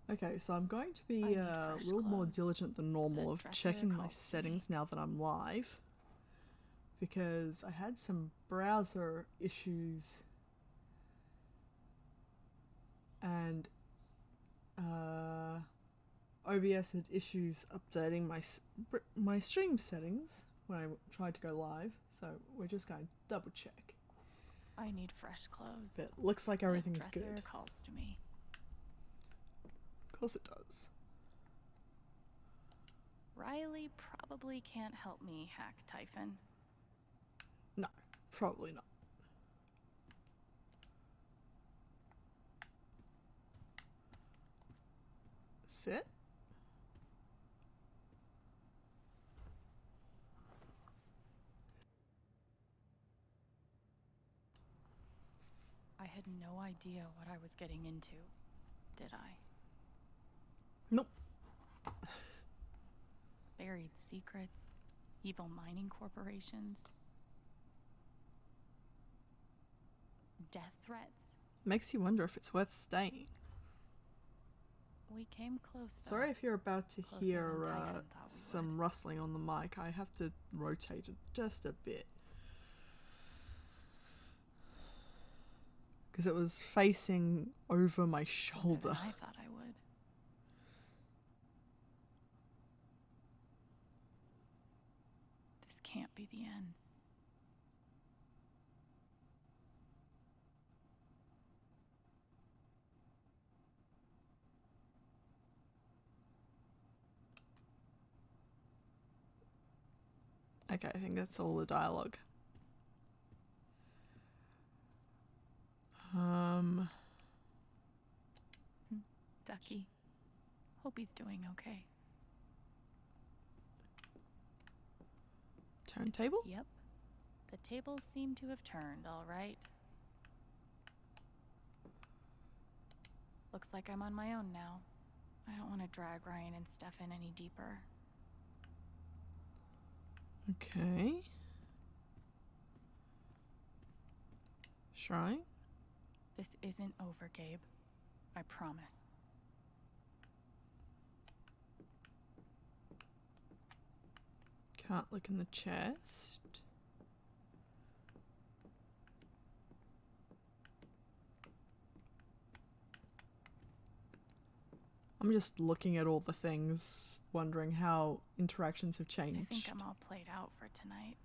Okay, so I'm going to I be need a fresh little more clothes. diligent than normal The of dresser checking my calls to me. settings now that I'm live, because I had some browser issues and OBS had issues updating my stream settings when I tried to go live, so we're just going to double check. I need fresh clothes. But it looks like The everything's dresser good. calls to me. Of course it does. Riley probably can't help me hack Typhon. No, probably not. Sit. I had no idea what I was getting into, did I? Nope. Buried secrets, evil mining corporations, death threats. Makes you wonder if it's worth staying. We came close, though. Sorry if you're about to Closer hear than Typhon thought we some would. rustling on the mic. I have to rotate it just a bit. Because it was facing over my Closer shoulder. than I thought I would. This can't be the end. Okay, I think that's all the dialogue. Ducky. Hope he's doing okay. Turntable? Yep. The tables seem to have turned, all right. Looks like I'm on my own now. I don't want to drag Ryan and Steph in any deeper. Okay. Shrine? This isn't over, Gabe. I promise. Can't look in the chest. I'm just looking at all the things, wondering how interactions have changed. I think I'm all played out for tonight.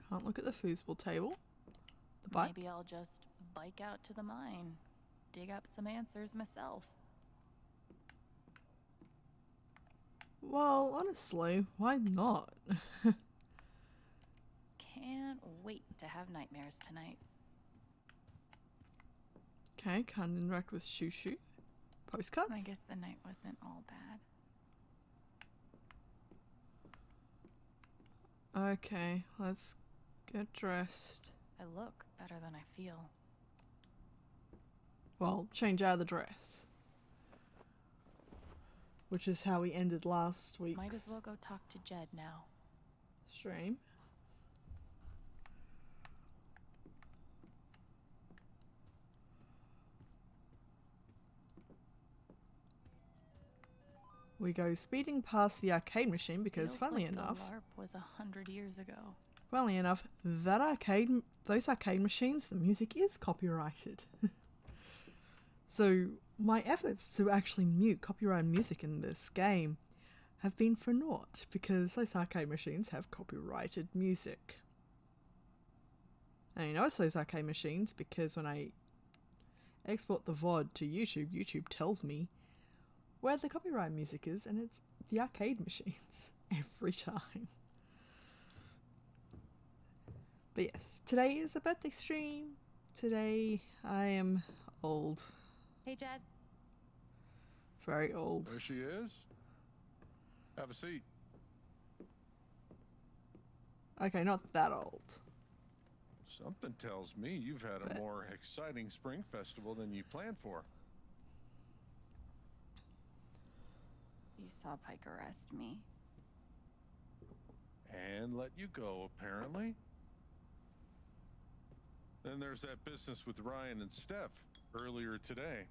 Can't look at the foosball table. The bike. Maybe I'll just bike out to the mine. Dig up some answers myself. Well, honestly, why not? Can't wait to have nightmares tonight. Okay, can't interact with Shushu. Postcards? I guess the night wasn't all bad. Okay, let's get dressed. I look better than I feel. Well, change out of the dress. Which is how we ended last week's Might as well go talk to Jed now. stream. We go speeding past the arcade machine because, funnily enough, the LARP was 100 years ago. Funnily enough, those arcade machines, the music is copyrighted. So my efforts to actually mute copyrighted music in this game have been for naught because those arcade machines have copyrighted music. And I know it's those arcade machines because when I export the VOD to YouTube, YouTube tells me where the copyright music is, and it's the arcade machines every time. But yes, today is a birthday stream. Today I am old. Hey, Jed. Very old. There she is. Have a seat. Okay, not that old. Something tells me you've had a more exciting spring festival than you planned for. You saw Pike arrest me. And let you go, apparently. Then there's that business with Ryan and Steph earlier today.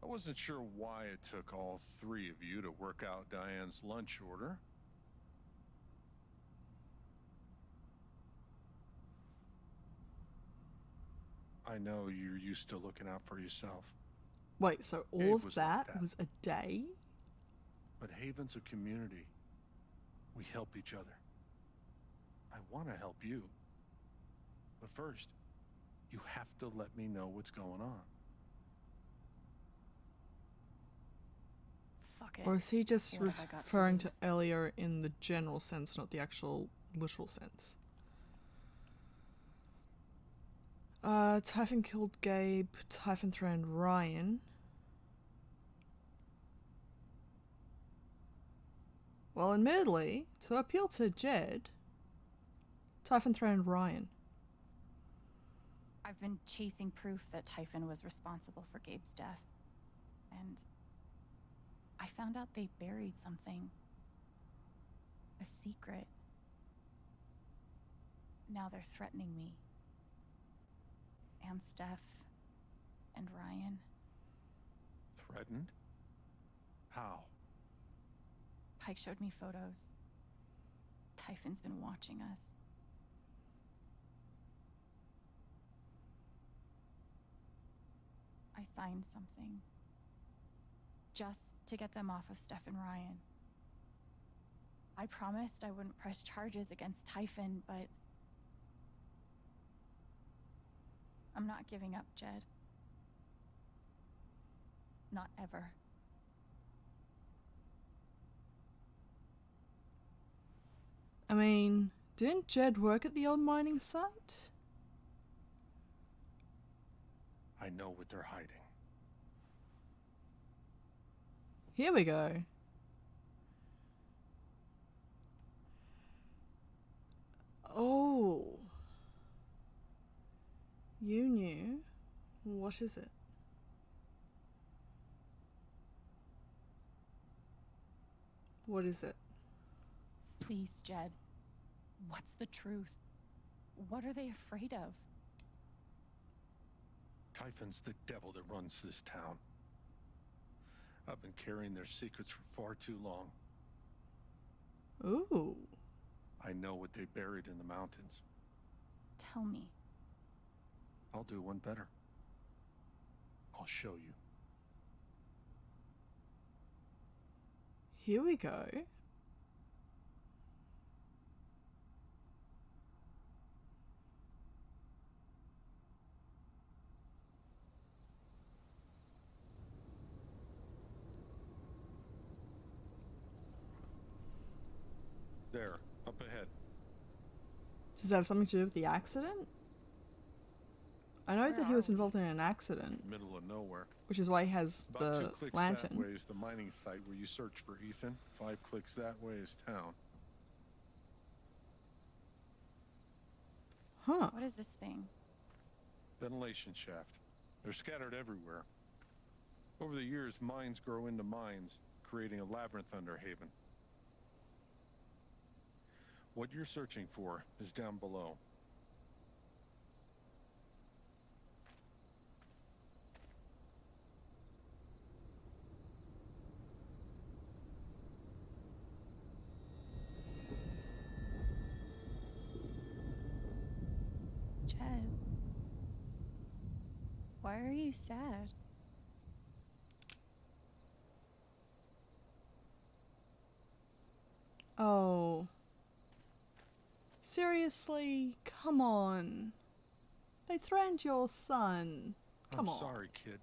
I wasn't sure why it took all three of you to work out Diane's lunch order. I know you're used to looking out for yourself. Wait, so all Gabe of was like that that. was a day? But Haven's a community. We help each other. I want to help you. But first, you have to let me know what's going on. Fuck it. Or is he just What have I got to referring to lose? earlier in the general sense, not the actual literal sense? Typhon killed Gabe, Typhon threatened Ryan. Well, admittedly, to appeal to Jed, Typhon threatened Ryan. I've been chasing proof that Typhon was responsible for Gabe's death. And I found out they buried something. A secret. Now they're threatening me. And Steph. And Ryan. Threatened? How? Pike showed me photos. Typhon's been watching us. I signed something. Just to get them off of Steph and Ryan. I promised I wouldn't press charges against Typhon, but I'm not giving up, Jed. Not ever. I mean, didn't Jed work at the old mining site? I know what they're hiding. Here we go. Oh. You knew? What is it? What is it? Please, Jed. What's the truth? What are they afraid of? Typhon's the devil that runs this town. I've been carrying their secrets for far too long. Ooh. I know what they buried in the mountains. Tell me. I'll do one better. I'll show you. Here we go. There, up ahead. Does that have something to do with the accident? I know Where that he are was we? involved in an accident, Middle of nowhere. which is why he has About 2 the clicks that lantern. way is the mining site where you search for Ethan. 5 clicks that way is town. Huh. What is this thing? Ventilation shaft. They're scattered everywhere. Over the years, mines grow into mines, creating a labyrinth under Haven. What you're searching for is down below. Jed. Why are you sad? Oh. Seriously? Come on. They threatened your son. Come I'm on. sorry, kid.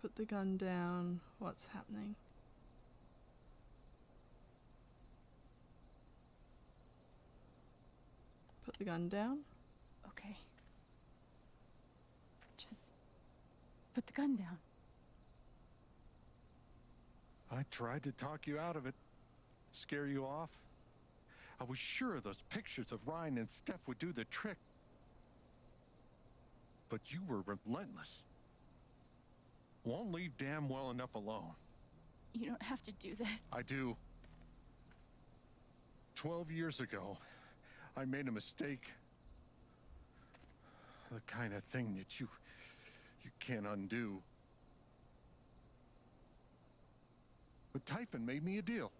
Put the gun down. What's happening? Put the gun down. Okay. Just put the gun down. I tried to talk you out of it. Scare you off. I was sure those pictures of Ryan and Steph would do the trick. But you were relentless. won't leave damn well enough alone. You don't have to do this. I do. 12 years ago, I made a mistake. The kind of thing that you can't undo. But Typhon made me a deal.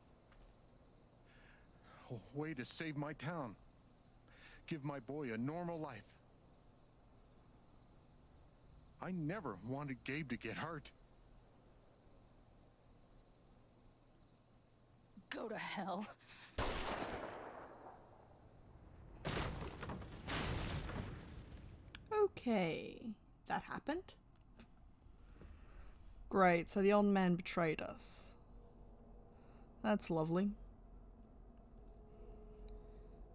A way to save my town. Give my boy a normal life. I never wanted Gabe to get hurt. Go to hell. Okay, that happened. Great, so the old man betrayed us. That's lovely.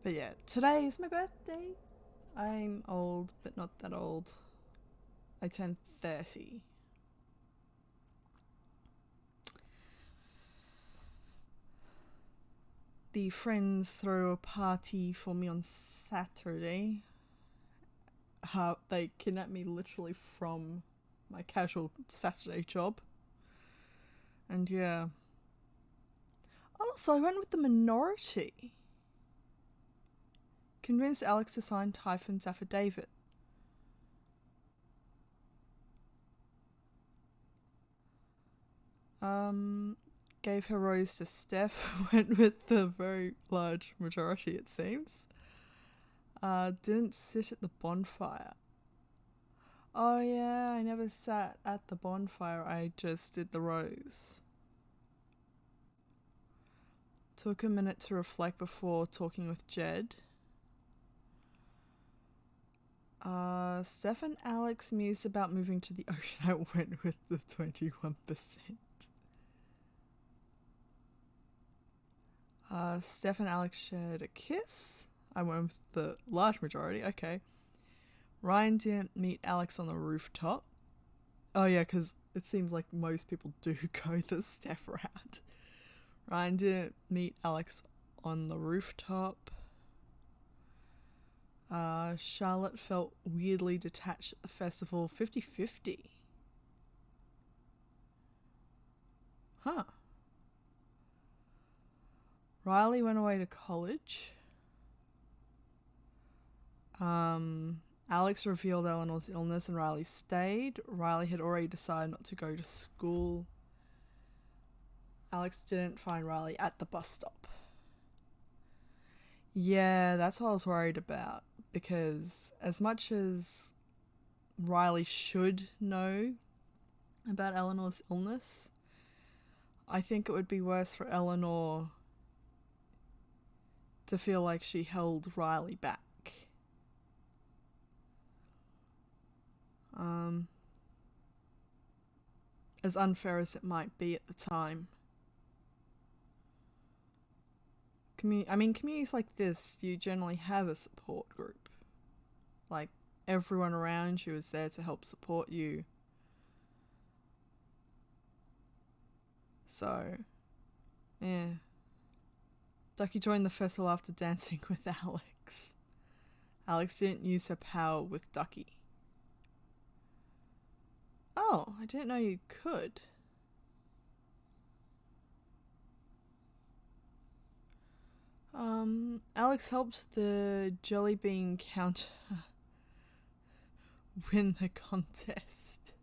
But yeah, today is my birthday. I'm old, but not that old. I turned 30. The friends threw a party for me on Saturday. They kidnapped me literally from my casual Saturday job. And yeah. Also, I went with the minority. Convinced Alex to sign Typhon's affidavit. Gave her rose to Steph. Went with the very large majority, it seems. Didn't sit at the bonfire. Oh yeah, I never sat at the bonfire, I just did the rose. Took a minute to reflect before talking with Jed. Steph and Alex mused about moving to the ocean. I went with the 21%. Steph and Alex shared a kiss. I went with the large majority, okay. Ryan didn't meet Alex on the rooftop. Oh yeah, because it seems like most people do go the Steph route. Ryan didn't meet Alex on the rooftop. Charlotte felt weirdly detached at the festival. 50-50. Huh. Riley went away to college. Alex revealed Eleanor's illness and Riley stayed. Riley had already decided not to go to school. Alex didn't find Riley at the bus stop. Yeah, that's what I was worried about. Because as much as Riley should know about Eleanor's illness, I think it would be worse for Eleanor to feel like she held Riley back. As unfair as it might be at the time. Communities like this, you generally have a support group. Like, everyone around you is there to help support you. So, yeah. Ducky joined the festival after dancing with Alex. Alex didn't use her power with Ducky. Oh, I didn't know you could. Alex helped the Jelly Bean counter win the contest.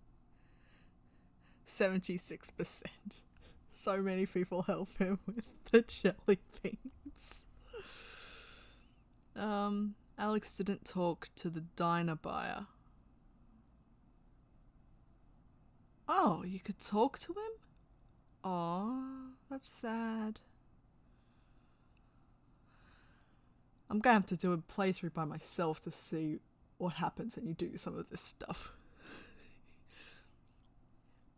76%. So many people help him with the jelly beans. Alex didn't talk to the diner buyer. Oh, you could talk to him? Aw, that's sad. I'm gonna have to do a playthrough by myself to see what happens when you do some of this stuff.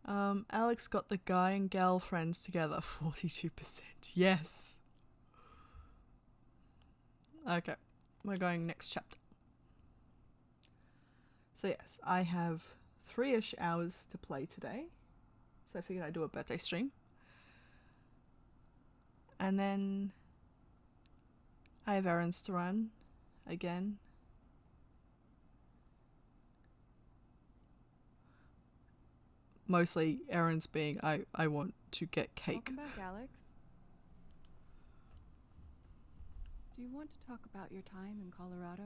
Alex got the guy and gal friends together, 42%. Yes. Okay, we're going next chapter. So yes, I have 3-ish hours to play today. So I figured I'd do a birthday stream. And then I have errands to run again. Mostly errands being I want to get cake. Welcome back, Alex. Do you want to talk about your time in Colorado?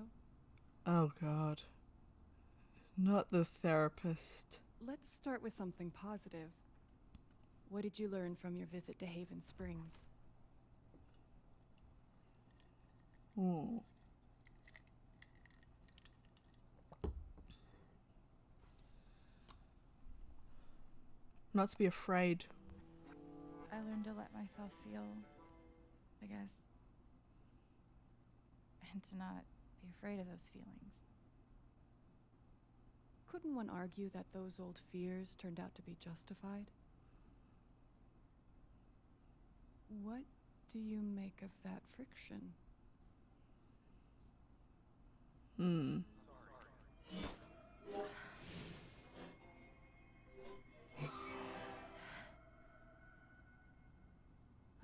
Oh god. Not the therapist. Let's start with something positive. What did you learn from your visit to Haven Springs? Oh. Not to be afraid. I learned to let myself feel, I guess, and to not be afraid of those feelings. Couldn't one argue that those old fears turned out to be justified? What do you make of that friction?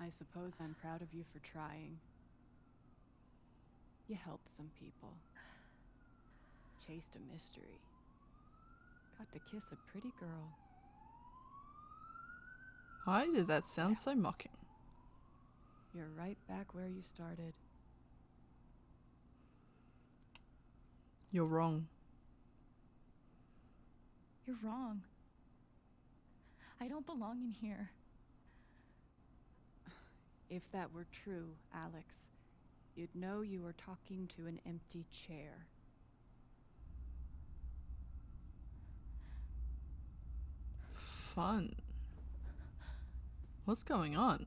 I suppose I'm proud of you for trying. You helped some people. Chased a mystery. Got to kiss a pretty girl. Why did that sound so mocking? You're right back where you started. You're wrong. You're wrong. I don't belong in here. If that were true, Alex, you'd know you were talking to an empty chair. Fun. What's going on?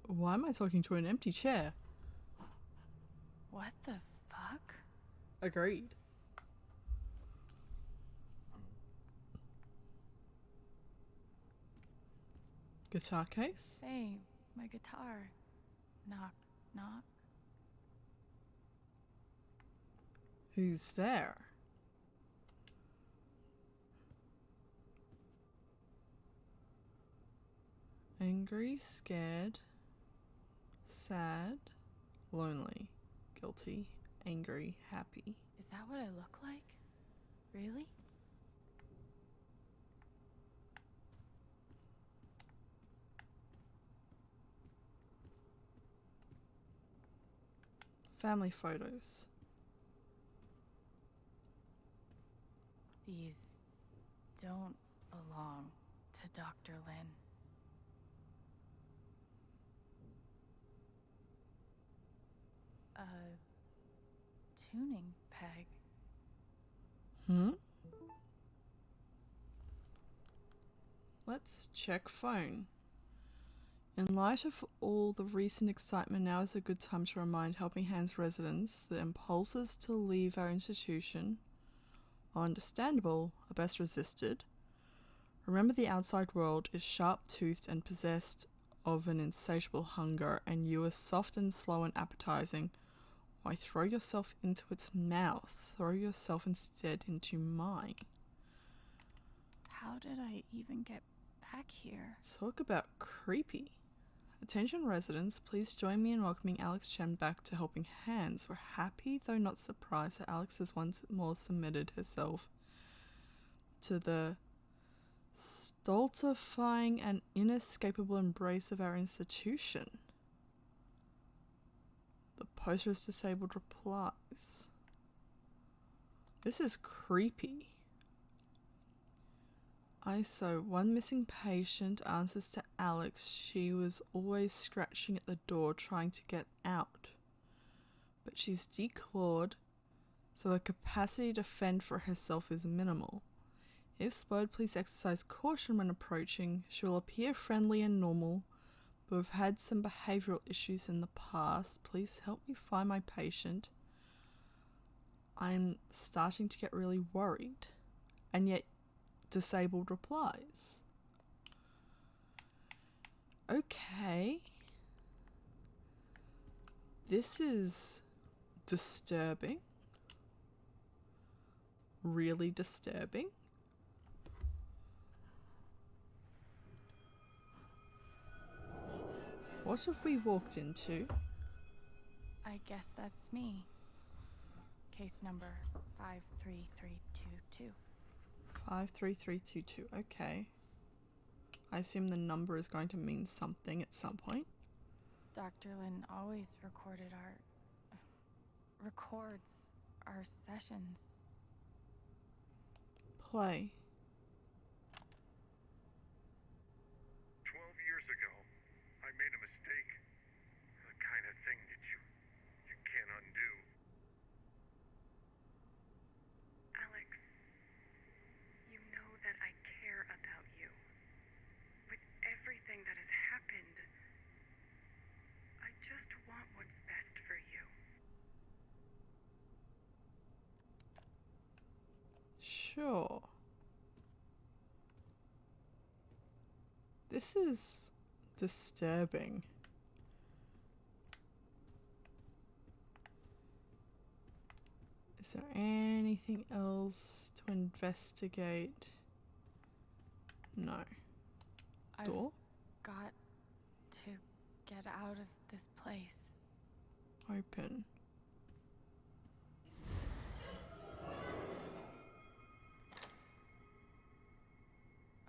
Why am I talking to an empty chair? What the fuck? Agreed. Guitar case? Hey, my guitar. Knock, knock. Who's there? Angry, scared, sad, lonely, guilty, angry, happy. Is that what I look like? Really? Family photos. These don't belong to Dr. Lin. A tuning peg. Let's check phone. In light of all the recent excitement, now is a good time to remind Helping Hands residents the impulses to leave our institution, while understandable, are best resisted. Remember, the outside world is sharp-toothed and possessed of an insatiable hunger, and you are soft and slow and appetizing. Why throw yourself into its mouth? Throw yourself instead into mine. How did I even get back here? Talk about creepy. Attention residents, please join me in welcoming Alex Chen back to Helping Hands. We're happy, though not surprised, that Alex has once more submitted herself to the stultifying and inescapable embrace of our institution. The poster's disabled replies. This is creepy. ISO, one missing patient answers to Alex. She was always scratching at the door trying to get out. But she's declawed, so her capacity to fend for herself is minimal. If spurred, please exercise caution when approaching. She will appear friendly and normal, but we've had some behavioural issues in the past. Please help me find my patient. I'm starting to get really worried. And yet, disabled replies. Okay. This is disturbing. Really disturbing. What have we walked into? I guess that's me. Case number 53322. 53322. Okay. I assume the number is going to mean something at some point. Dr. Lin always records our sessions. Play. 12 years ago, I made a mistake. The kind of thing that you can't undo. Alex, you know that I care about you. With everything that has happened, I just want what's best for you. Sure. This is disturbing. Is there anything else to investigate? No. Door? I've got to get out of this place. Open.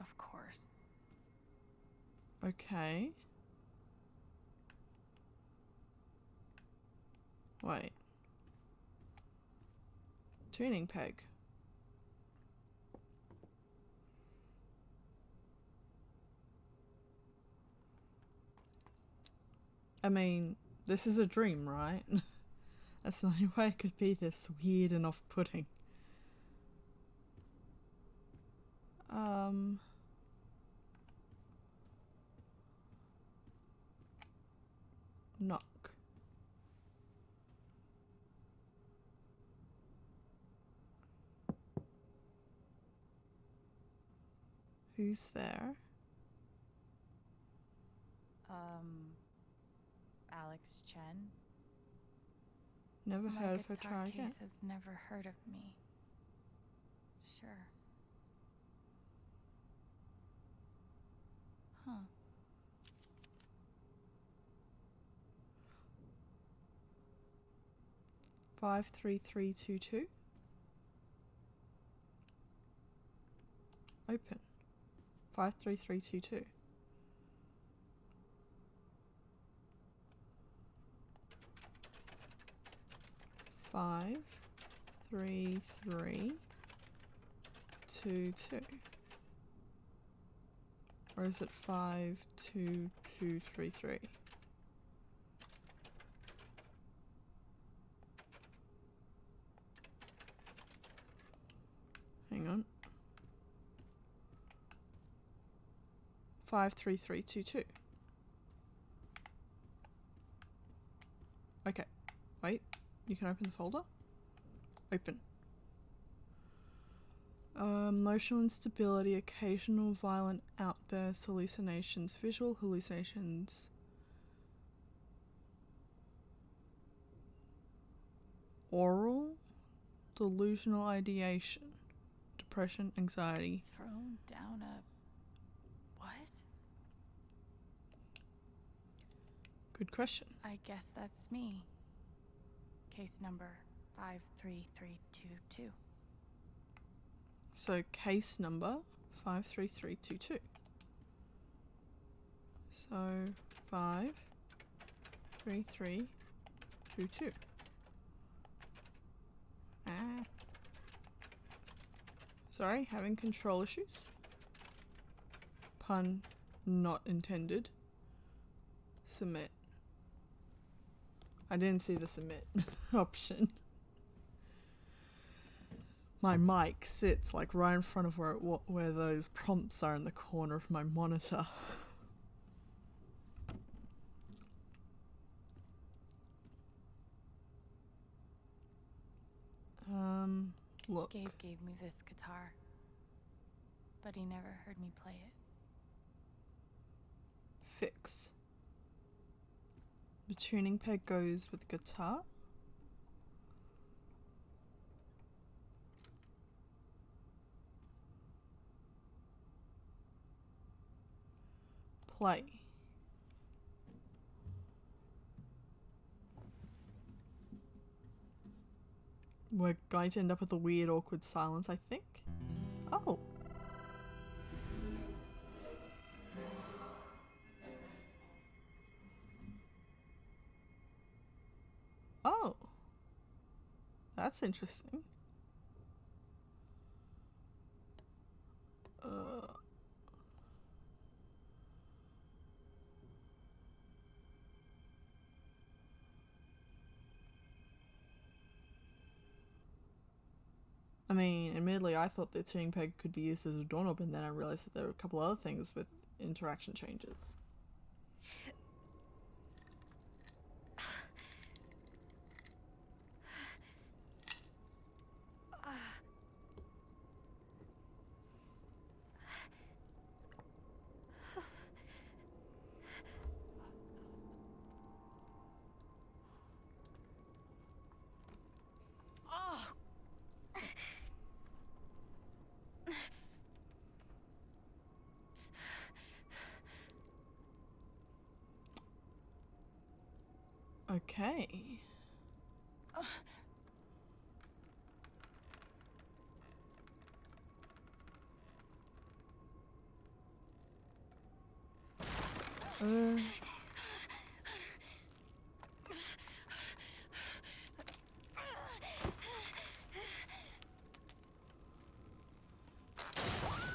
Of course. Okay. Wait. Tuning peg. I mean, this is a dream, right? That's the only way it could be this weird and off-putting. Knock. Who's there? Alex Chen. Never My heard of her. guitar Try again. case has never heard of me. Sure. Huh. 53322. Open. 53322. Five, 3, 3, 2, 2. Or is it 5, 2, 2, 3, 3? Hang on. 5, 3, 3, 2, 2. Okay. Wait. You can open the folder. Open. Emotional instability, occasional violent outbursts, hallucinations, visual hallucinations. Oral, delusional ideation, depression, anxiety. Thrown down a... what? Good question. I guess that's me. Case number 53322. So case number 53322. So 53322. Sorry, having control issues. Pun not intended. Submit. I didn't see the submit option. My mic sits like right in front of where those prompts are in the corner of my monitor. Look. Gabe gave me this guitar, but he never heard me play it. Fix. The tuning peg goes with the guitar. Play. We're going to end up with a weird, awkward silence, I think. Oh. Oh. That's interesting. I mean, admittedly, I thought the tuning peg could be used as a doorknob, and then I realized that there were a couple other things with interaction changes. Okay.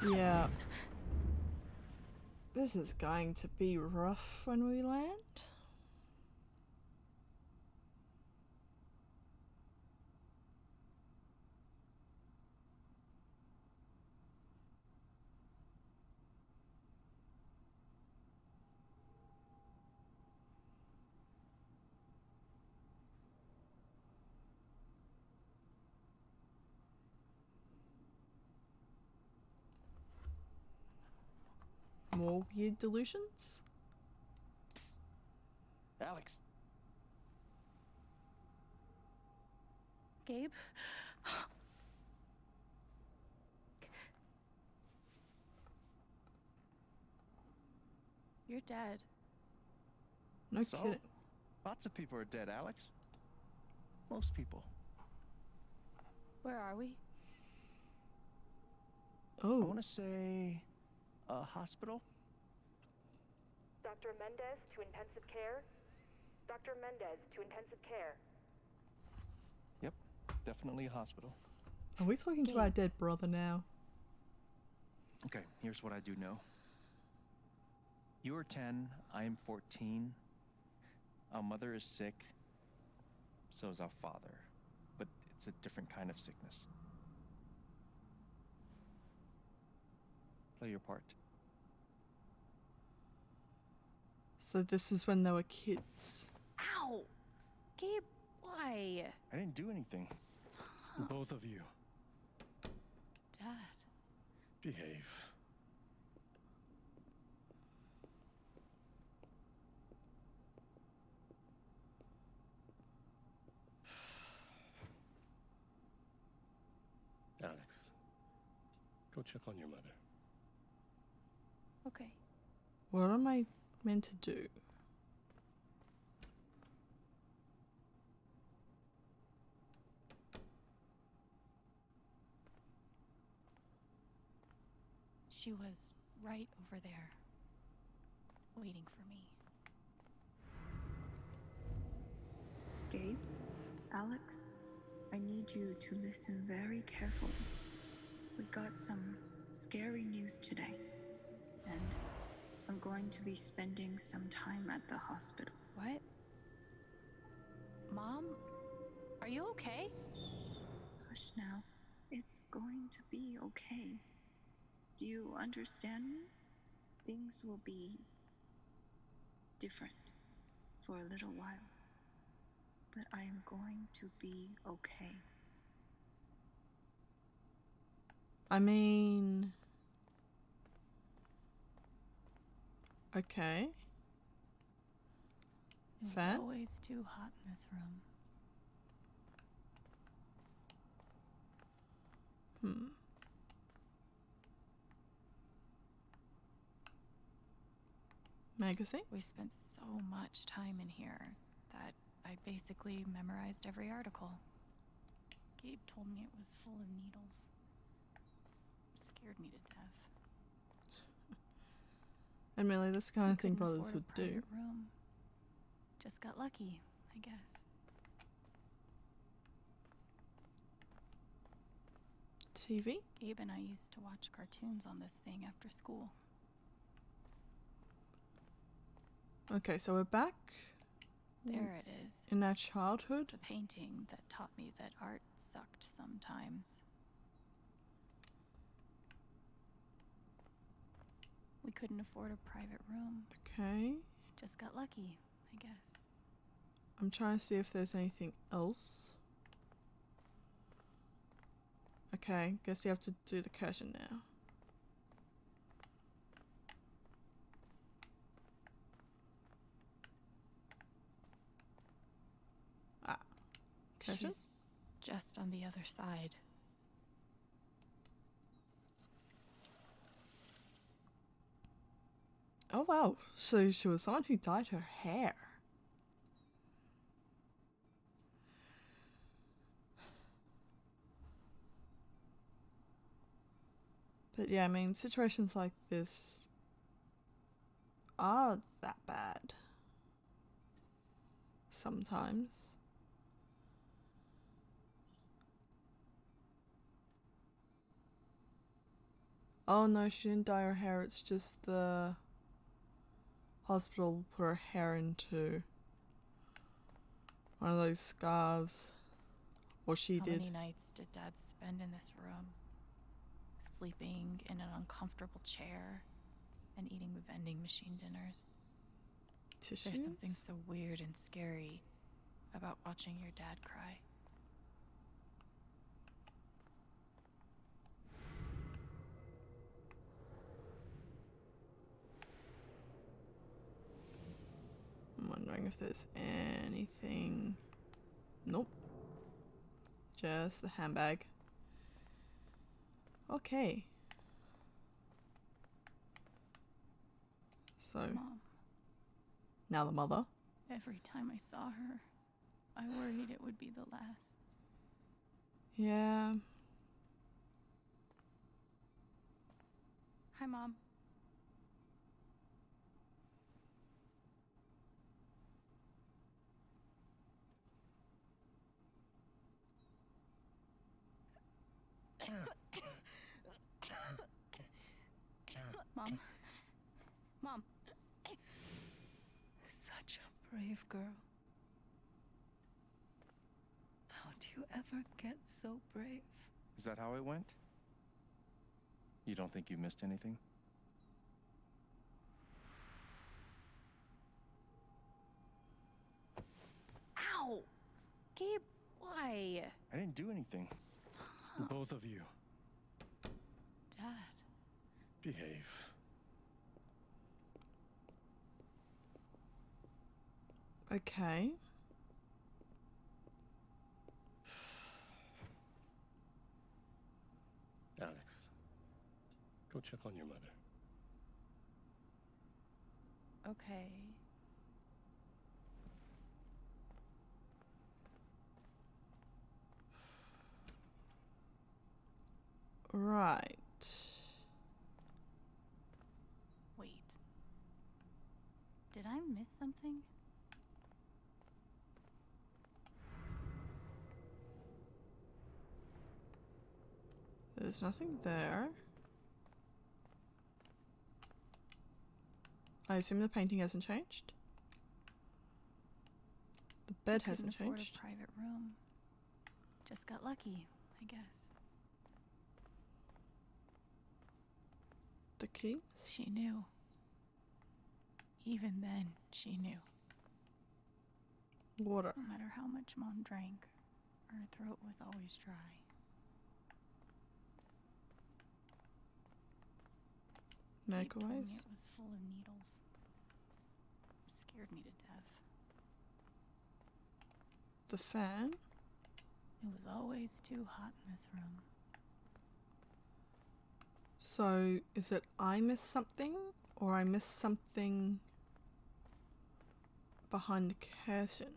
Yeah. This is going to be rough when we land. More weird delusions? Alex. Gabe? You're dead. No So? kidding. Lots of people are dead, Alex. Most people. Where are we? I Oh. want to say a hospital. Dr. Mendez to intensive care. Dr. Mendez to intensive care. Yep, definitely a hospital. Are we talking to our dead brother now? Okay, here's what I do know. You are 10, I am 14. Our mother is sick. So is our father. But it's a different kind of sickness. Play your part. So this is when they were kids. Ow! Gabe, why? I didn't do anything. Stop. Both of you, Dad. behave. Alex, go check on your mother. Okay. What am I meant to do? She was right over there, waiting for me. Gabe, Alex, I need you to listen very carefully. We got some scary news today, and I'm going to be spending some time at the hospital. What? Mom? Are you okay? Hush now. It's going to be okay. Do you understand me? Things will be different for a little while. But I am going to be okay. I mean... Okay. It's Fan? always too hot in this room. Magazine? We spent so much time in here that I basically memorized every article. Gabe told me it was full of needles. Scared me to death. Admittedly, this kind We of thing couldn't brothers afford would a do. private room. Just got lucky, I guess. TV? Gabe and I used to watch cartoons on this thing after school. Okay, so we're back There it is. in our childhood. The painting that taught me that art sucked sometimes. We couldn't afford a private room. Okay. Just got lucky, I guess. I'm trying to see if there's anything else. Okay, guess you have to do the curtain now. Ah. Curtain? She's just on the other side. Oh wow, so she was someone who dyed her hair. But yeah, I mean, situations like this are that bad. Sometimes. Oh no, she didn't dye her hair, it's just the hospital put her hair into one of those scarves. Or she How did. many nights did Dad spend in this room? Sleeping in an uncomfortable chair and eating vending machine dinners. Tissues? There's something so weird and scary about watching your dad cry. I'm wondering if there's anything. Nope. Just the handbag. Okay. So, Mom, now the mother. every time I saw her, I worried it would be the last. Yeah. Hi, Mom. Mom. Mom. Such a brave girl. How do you ever get so brave? Is that how it went? You don't think you missed anything? Ow! Gabe, why? I didn't do anything. Stop. Both of you, Dad. behave. Okay. Alex, go check on your mother. Okay. Right. Wait. Did I miss something? There's nothing there. I assume the painting hasn't changed. The bed I hasn't couldn't afford changed. a private room. Just got lucky, I guess. The keys? She knew. Even then, she knew. Water. No matter how much Mom drank, her throat was always dry. Medical Gabe told me waste. it was full of needles. Scared me to death. The fan. It was always too hot in this room. So, is it I missed something? Or I missed something behind the curtain?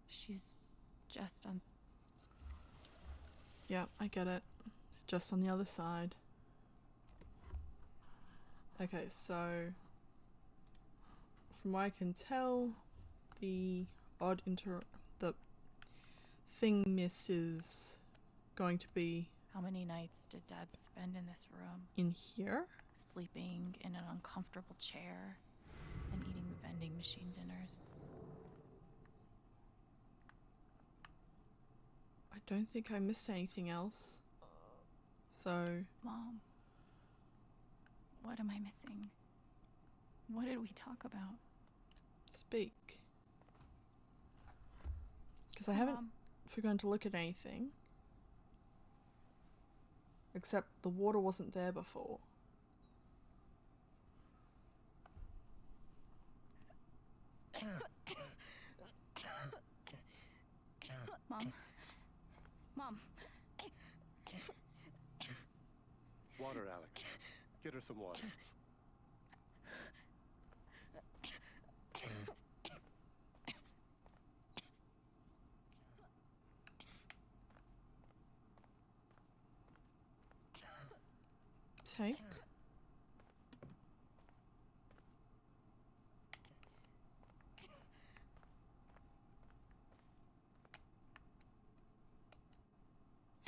She's just on. Yeah, I get it. Just on the other side. Okay, so from what I can tell, the the thing miss is going to be How many nights did Dad spend in this room? in here. Sleeping in an uncomfortable chair and eating vending machine dinners. I don't think I missed anything else. So, Mom, what am I missing? What did we talk about? speak. Because I haven't Mom, forgotten to look at anything. Except the water wasn't there before. Mom. Mom. Water, Alex. Get her some water. Take.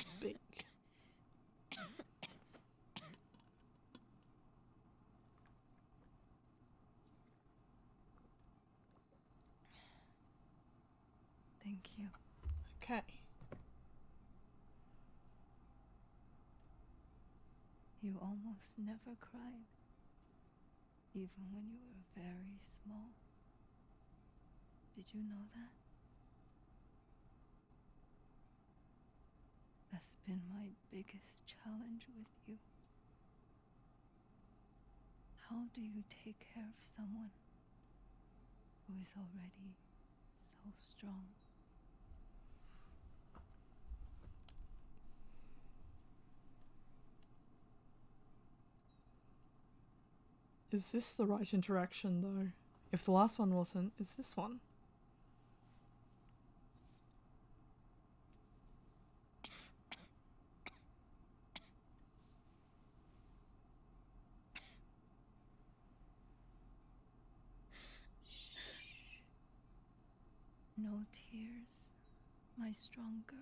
Speak. Thank you. Okay. You almost never cried, even when you were very small. Did you know that? That's been my biggest challenge with you. How do you take care of someone who is already so strong? Is this the right interaction, though? If the last one wasn't, is this one? No tears, my strong girl.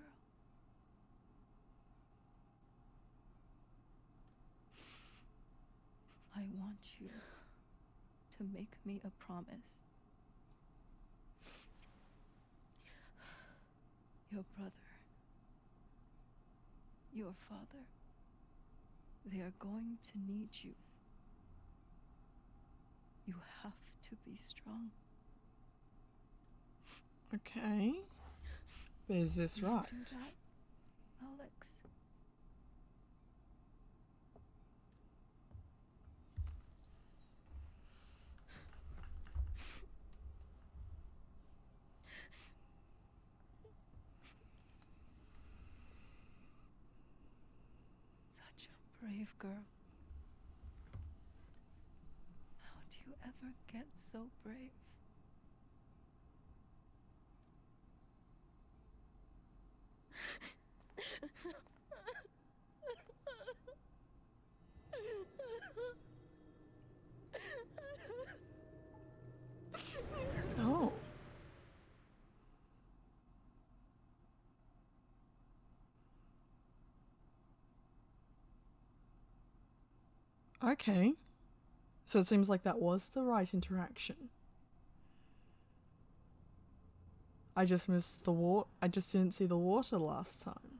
I want you to make me a promise. Your brother, your father, they are going to need you. You have to be strong. Okay. But is this You right? do that, Alex. Such a brave girl. How do you ever get so brave? Oh. Okay. So it seems like that was the right interaction. I just missed the water. I just didn't see the water last time.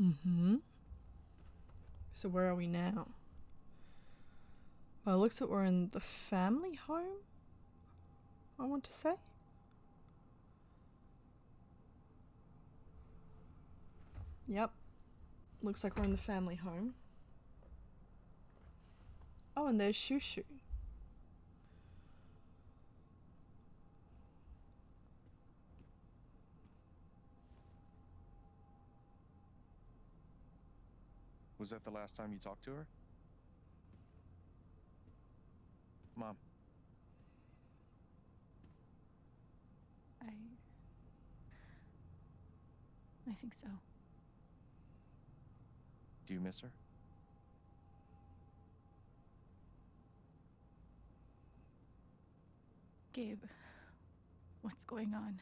Mm-hmm. So where are we now? Well, it looks like we're in the family home, I want to say. Yep. Looks like we're in the family home. Oh, and there's Shoo Shoo. Was that the last time you talked to her? Mom. I think so. Do you miss her? Gabe, what's going on?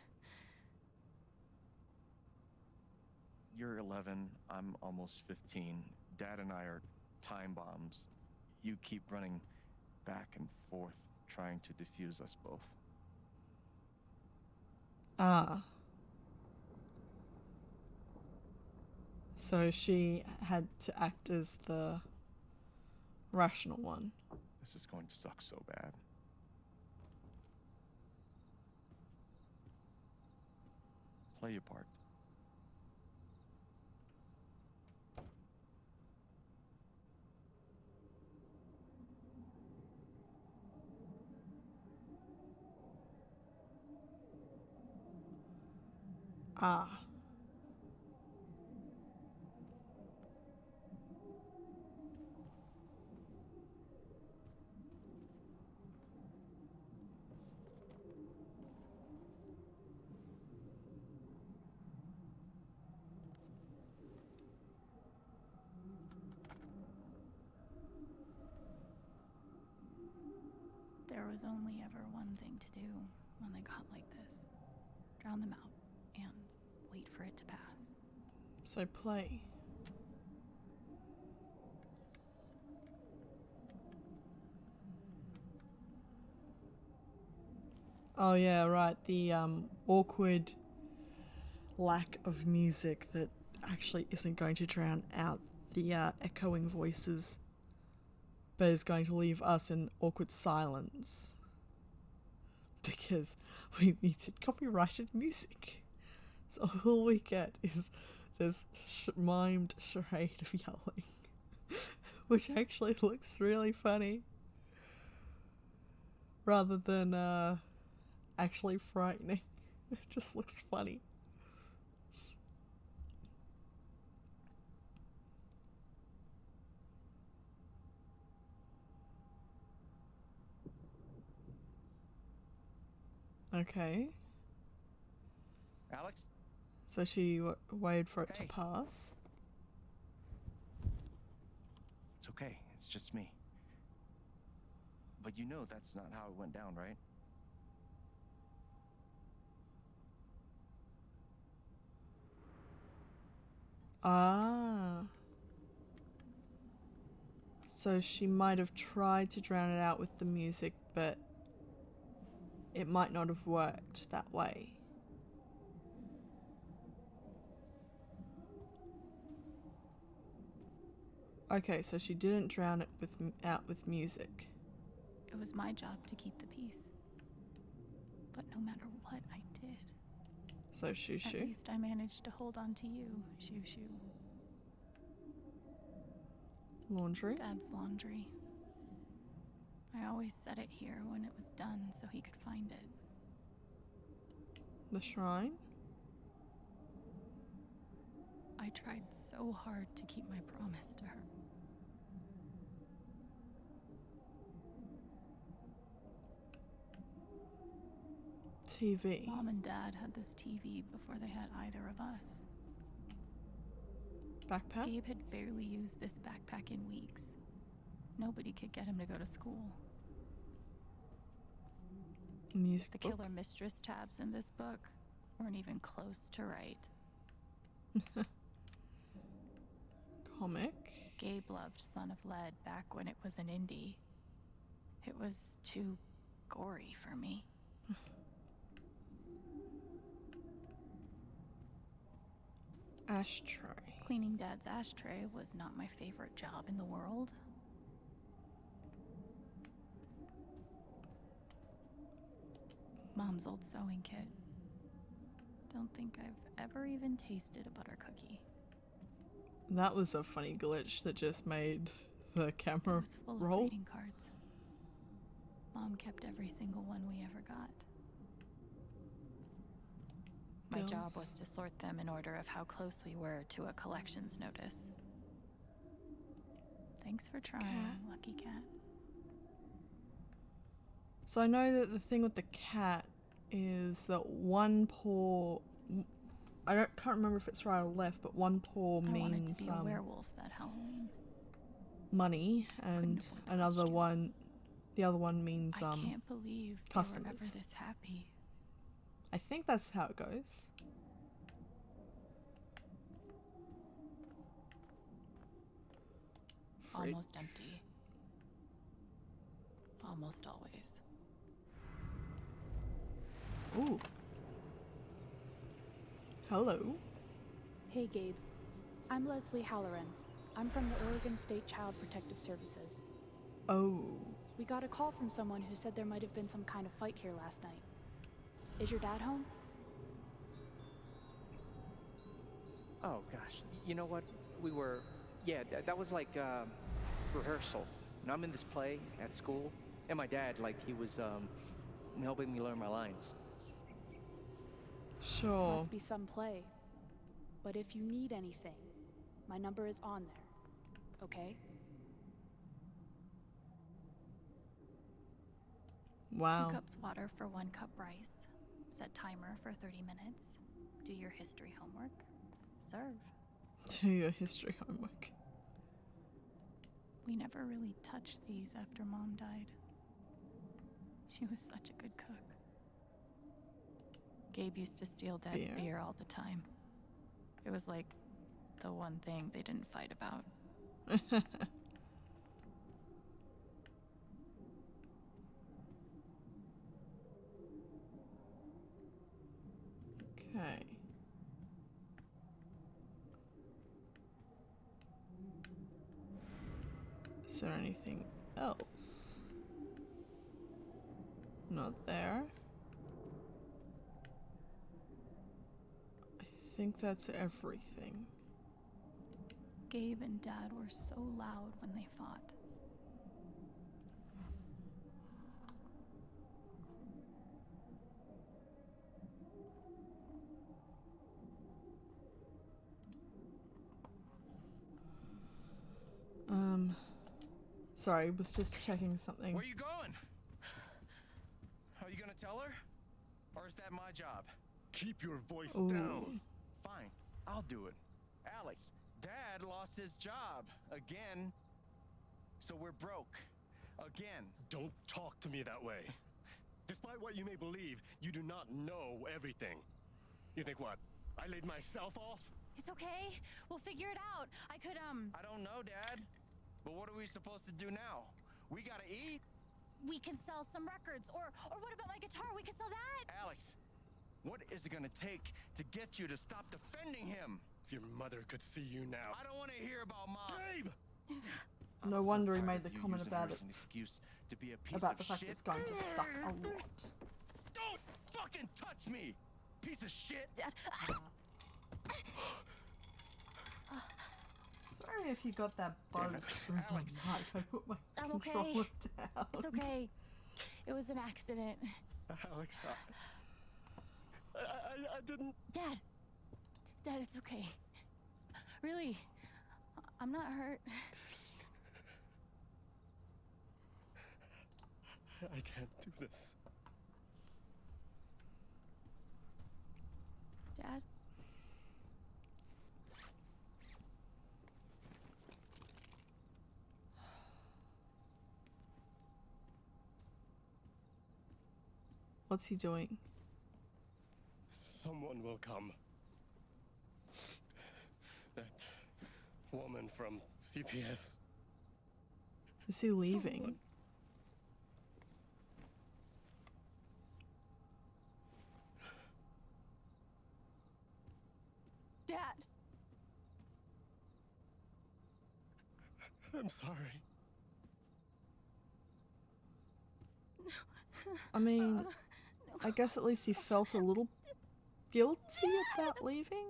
You're 11, I'm almost 15. Dad and I are time bombs. You keep running back and forth, trying to defuse us both. Ah. So she had to act as the rational one. This is going to suck so bad. Play your part. Ah. There was only ever one thing to do when they got like this. Drown them out and wait for it to pass. So play. Oh yeah, right. The awkward lack of music that actually isn't going to drown out the echoing voices, but is going to leave us in awkward silence because we muted copyrighted music. So all we get is this mimed charade of yelling, which actually looks really funny, rather than actually frightening. It just looks funny. Okay. Alex? So she waited for it Hey. to pass. It's okay, it's just me. But you know that's not how it went down, right? Ah. So she might have tried to drown it out with the music, but it might not have worked that way. Okay, so she didn't drown it out with music. It was my job to keep the peace. But no matter what I did, So Shoo at Shoo. least I managed to hold on to you, Shoo Shoo. Laundry. Dad's laundry. I always set it here when it was done so he could find it. The shrine. I tried so hard to keep my promise to her. TV. Mom and Dad had this TV before they had either of us. Backpack. Gabe had barely used this backpack in weeks. Nobody could get him to go to school. Music The book. killer mistress tabs in this book weren't even close to right. Comic. Gabe loved Son of Lead back when it was an indie. It was too gory for me. Ashtray. Cleaning Dad's ashtray was not my favorite job in the world. Mom's old sewing kit. Don't think I've ever even tasted a butter cookie. That was a funny glitch that just made the camera It was full of roll. greeting cards. Mom kept every single one we ever got. My job was to sort them in order of how close we were to a collections notice. Thanks for trying, Lucky Cat. So I know that the thing with the cat is that one paw, can't remember if it's right or left, but one paw I wanted means to be a werewolf that Halloween. money, and another one, the other one means I can't believe they customers. were ever this happy. I think that's how it goes. Almost empty. Almost always. Ooh. Hello. Hey, Gabe. I'm Leslie Halloran. I'm from the Oregon State Child Protective Services. Oh. We got a call from someone who said there might have been some kind of fight here last night. Is your dad home? Oh, gosh. You know what? We were... Yeah, that was like, rehearsal. And I'm in this play at school. And my dad, like, he was, helping me learn my lines. Sure. Must be some play. But if you need anything, my number is on there. Okay? Wow. 2 cups water for 1 cup rice. Set timer for 30 minutes. Do your history homework. Serve. Do your history homework. We never really touched these after Mom died. She was such a good cook. Gabe used to steal Dad's beer all the time. It was like the one thing they didn't fight about. Okay. Is there anything else? Not there. I think that's everything. Gabe and Dad were so loud when they fought. Sorry, was just checking something. Where are you going? Are you gonna tell her? Or is that my job? Keep your voice Ooh. down. Fine, I'll do it. Alex, Dad lost his job again. So we're broke. Again. Don't talk to me that way. Despite what you may believe, you do not know everything. You think what? I laid myself off? It's okay. We'll figure it out. I don't know, Dad. But what are we supposed to do now? We gotta eat. We can sell some records. Or what about my guitar? We can sell that. Alex, what is it gonna take to get you to stop defending him? If your mother could see you now. I don't want to hear about Mom. Gabe! No wonder he tired made of the you comment using about her it. as an excuse to be a piece About of the fact shit. it's going to suck a lot. Don't fucking touch me, piece of shit. Dad. Sorry if you got that buzz Damn it. through my Alex. mic. I put my I'm controller okay. down. It's okay. It was an accident. Alex, I didn't... Dad, it's okay. Really, I'm not hurt. I can't do this. Dad? What's he doing? Someone will come. That woman from CPS. Is he leaving? Someone. Dad! I'm sorry. I mean, I guess at least he felt a little guilty about leaving.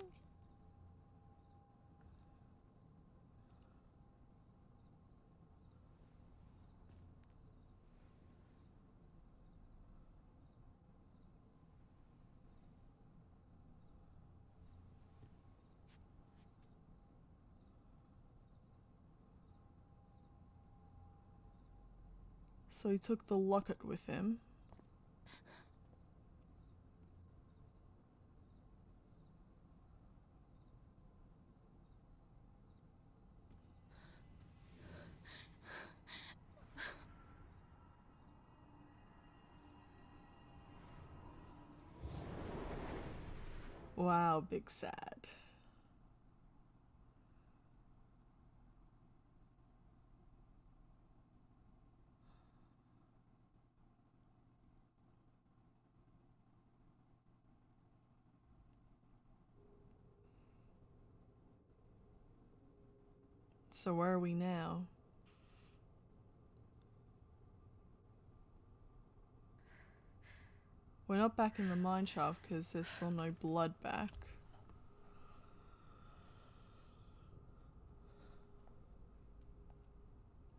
So he took the locket with him. Wow, big sad. So where are we now? We're not back in the mine shaft because there's still no blood back.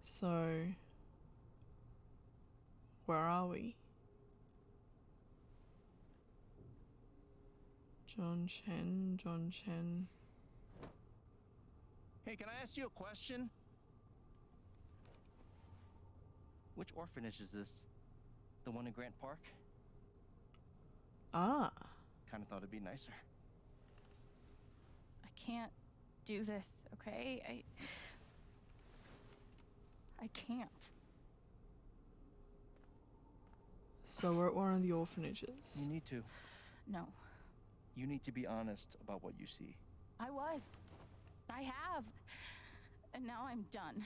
So, where are we? John Chen. Hey, can I ask you a question? Which orphanage is this? The one in Grant Park? Ah. Kinda thought it'd be nicer. I can't do this, okay? I can't. So we're at one of the orphanages. You need to. No. You need to be honest about what you see. I was. I have. And now I'm done.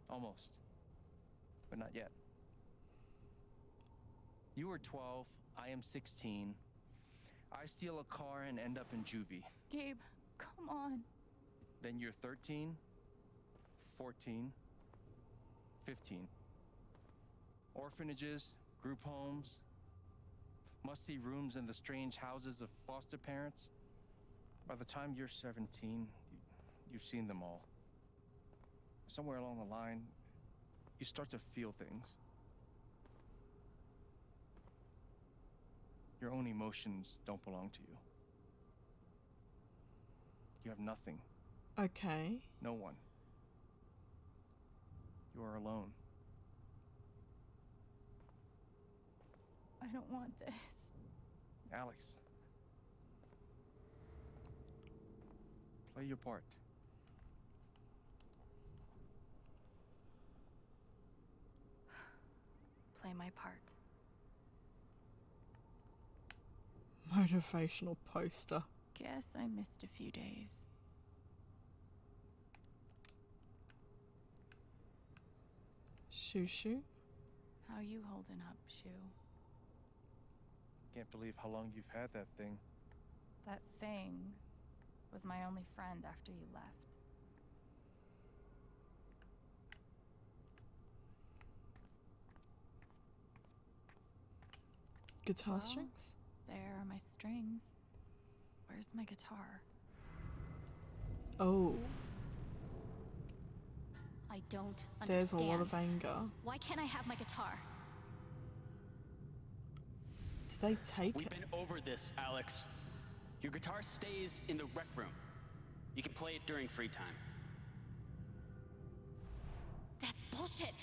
Almost. But not yet. You were 12, I am 16. I steal a car and end up in juvie. Gabe, come on. Then you're 13, 14, 15. Orphanages, group homes, musty rooms in the strange houses of foster parents. By the time you're 17, you've seen them all. Somewhere along the line, you start to feel things. Your own emotions don't belong to you. You have nothing. Okay. No one. You are alone. I don't want this. Alex. Play your part. Play my part. Motivational poster. Guess I missed a few days. Shoo. How you holding up, Shu? Can't believe how long you've had that thing. That thing was my only friend after you left. Guitar Well, strings? There are my strings. Where's my guitar? Oh, I don't there's a understand. lot of anger. Why can't I have my guitar? Did they take We've it? been over this, Alex. Your guitar stays in the rec room. You can play it during free time. That's bullshit.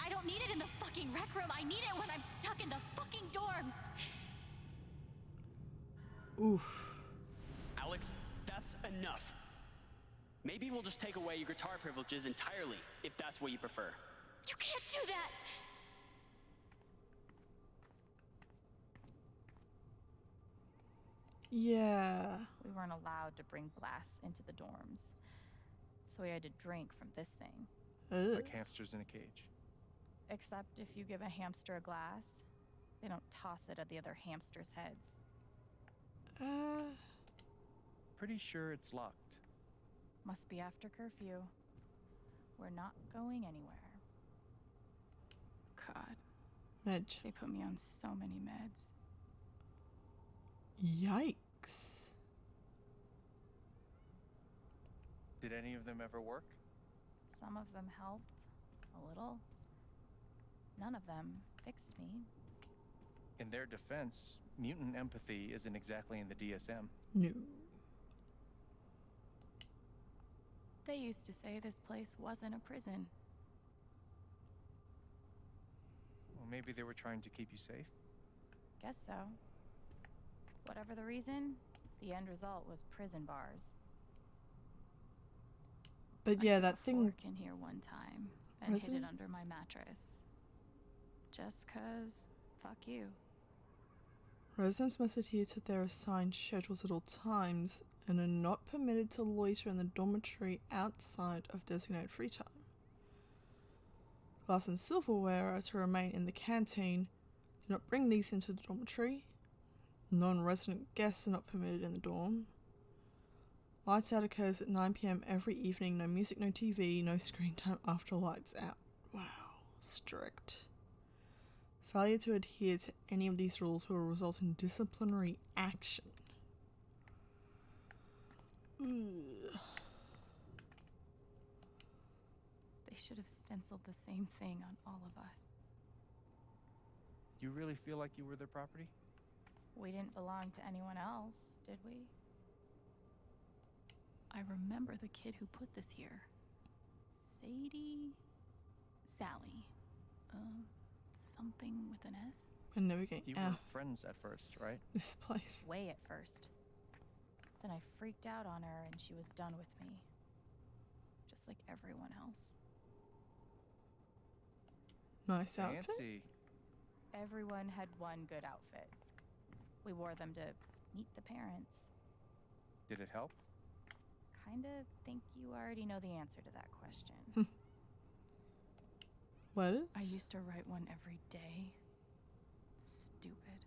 I don't need it in the fucking rec room. I need it when I'm stuck in the fucking dorms. Oof. Alex, that's enough. Maybe we'll just take away your guitar privileges entirely, if that's what you prefer. You can't do that. Yeah. We weren't allowed to bring glass into the dorms. So we had to drink from this thing. Like hamsters in a cage. Except if you give a hamster a glass, they don't toss it at the other hamsters' heads. Pretty sure it's locked. Must be after curfew. We're not going anywhere. God, Medj. They put me on so many meds. Yikes. Did any of them ever work? Some of them helped. A little. None of them fixed me. In their defense, mutant empathy isn't exactly in the DSM. No. They used to say this place wasn't a prison. Well, maybe they were trying to keep you safe. Guess so. Whatever the reason, the end result was prison bars. But yeah, that I thing. took a fork in here one time and hid it under my mattress. Just 'cause, fuck you. Residents must adhere to their assigned schedules at all times and are not permitted to loiter in the dormitory outside of designated free time. Glass and silverware are to remain in the canteen. Do not bring these into the dormitory. Non-resident guests are not permitted in the dorm. Lights out occurs at 9 p.m. every evening. No music, no TV, no screen time after lights out. Wow, strict. Failure to adhere to any of these rules will result in disciplinary action. Ugh. They should have stenciled the same thing on all of us. You really feel like you were their property? We didn't belong to anyone else, did we? I remember the kid who put this here. Sally. Something with an S? I'm never getting You were friends at first, right? This place. Way at first. Then I freaked out on her and she was done with me. Just like everyone else. Nice outfit. Fancy. Everyone had one good outfit. We wore them to meet the parents. Did it help? Kinda think you already know the answer to that question. What is? I used to write one every day. Stupid.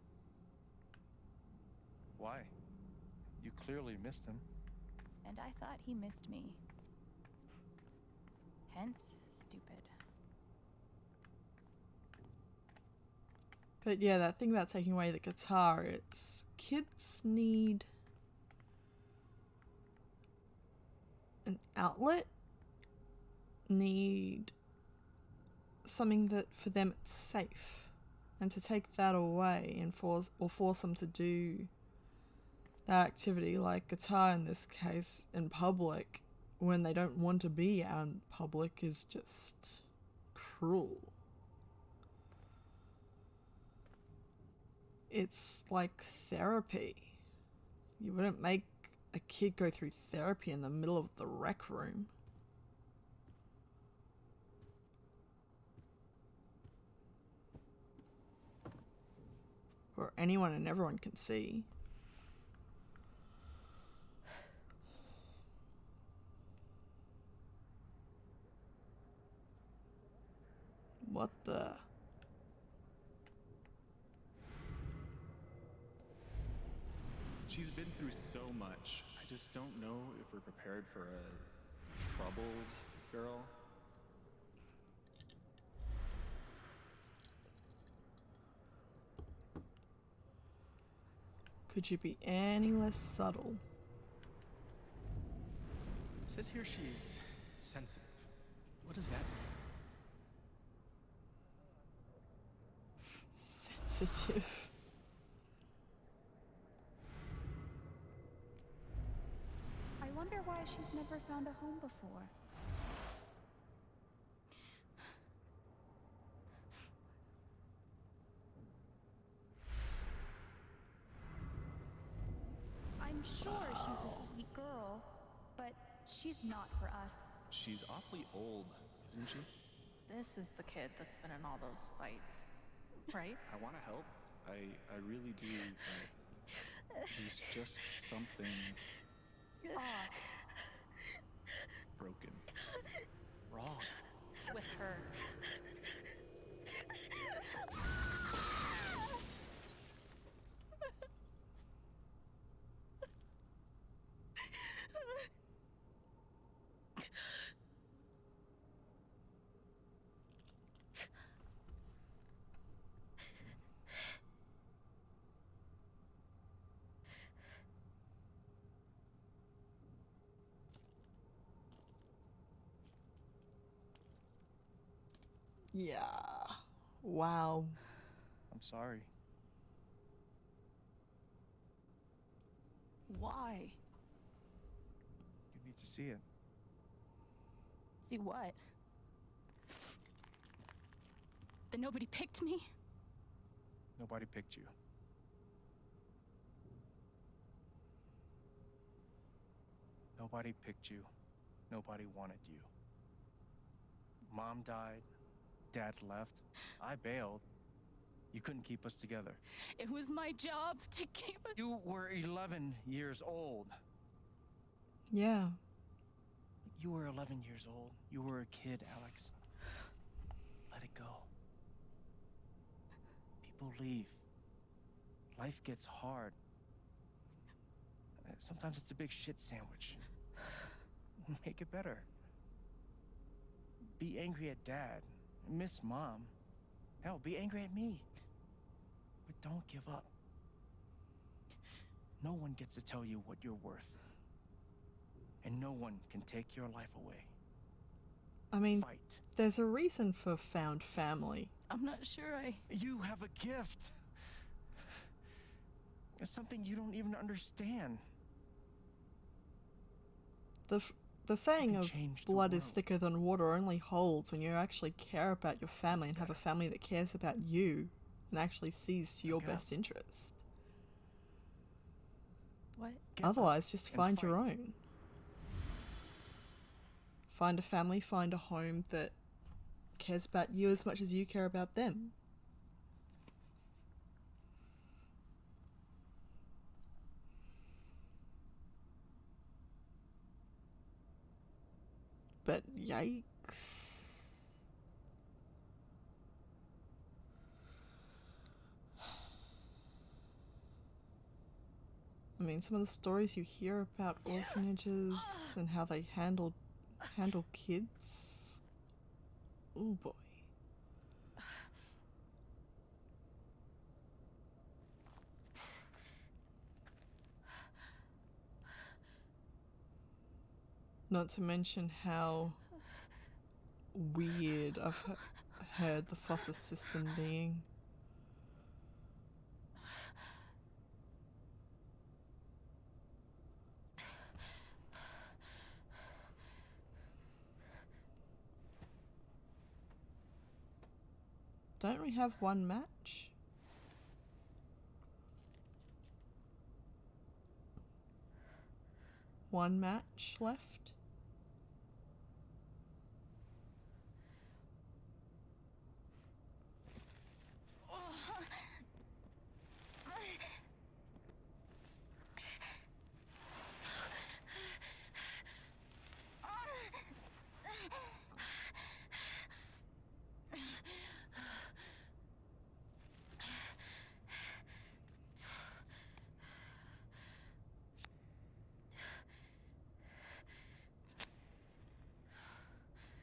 Why? You clearly missed him. And I thought he missed me. Hence, stupid. But yeah, that thing about taking away the guitar, it's kids need an outlet, need something that for them it's safe, and to take that away and force them to do that activity, like guitar in this case, in public when they don't want to be out in public, is just cruel. It's like therapy. You wouldn't make a kid go through therapy in the middle of the rec room. Where anyone and everyone can see. What the? She's been through so much. I just don't know if we're prepared for a troubled girl. Could you be any less subtle? It says here she's sensitive. What does that mean? Sensitive. I wonder why she's never found a home before. I'm sure she's a sweet girl, but she's not for us. She's awfully old, isn't she? This is the kid that's been in all those fights, right? I want to help. I really do. There's just something broken. Wrong. With her. Yeah. Wow. I'm sorry. Why? You need to see it. See what? That nobody picked me? Nobody picked you. Nobody picked you. Nobody wanted you. Mom died. Dad left. I bailed. You couldn't keep us together. It was my job to keep us. You were 11 years old. Yeah. You were 11 years old. You were a kid, Alex. Let it go. People leave. Life gets hard. Sometimes it's a big shit sandwich. Make it better. Be angry at Dad. Miss Mom. Hell, be angry at me. But don't give up. No one gets to tell you what you're worth. And no one can take your life away. I mean, Fight. there's a reason for found family. I'm not sure You have a gift. It's something you don't even understand. The saying of change the blood is world. thicker than water only holds when you actually care about your family and have a family that cares about you and actually sees to your Look it up. best interest. What? Otherwise, just and find your fight. own. Find a family, find a home that cares about you as much as you care about them. But yikes. I mean, some of the stories you hear about orphanages and how they handle kids. Oh boy. Not to mention how weird I've heard the foster system being. Don't we have one match? One match left?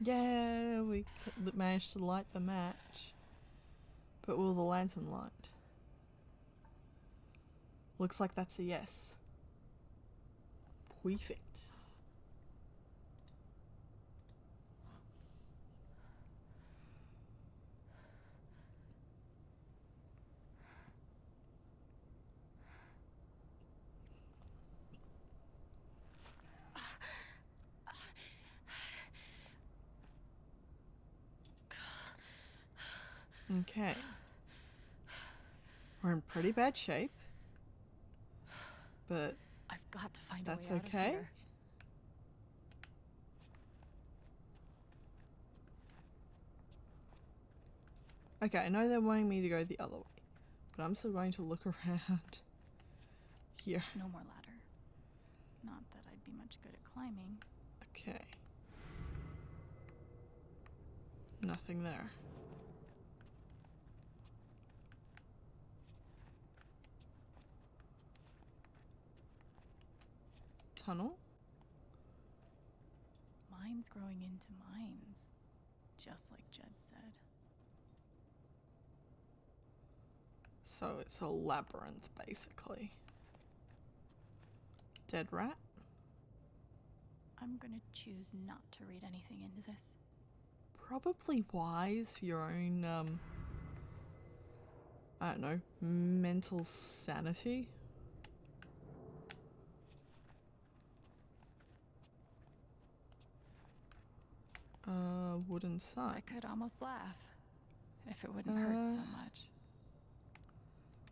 Yeah, we managed to light the match. But will the lantern light? Looks like that's a yes. Perfect. Okay. We're in pretty bad shape. But I've got to find that's a way out okay. of here. Okay, I know they're wanting me to go the other way, but I'm still going to look around here. No more ladder. Not that I'd be much good at climbing. Okay. Nothing there. Tunnel? Mines growing into mines, just like Jed said. So it's a labyrinth, basically. Dead rat? I'm gonna choose not to read anything into this. probably wise for your own, I don't know, mental sanity. Wooden sign. I could almost laugh if it wouldn't hurt so much.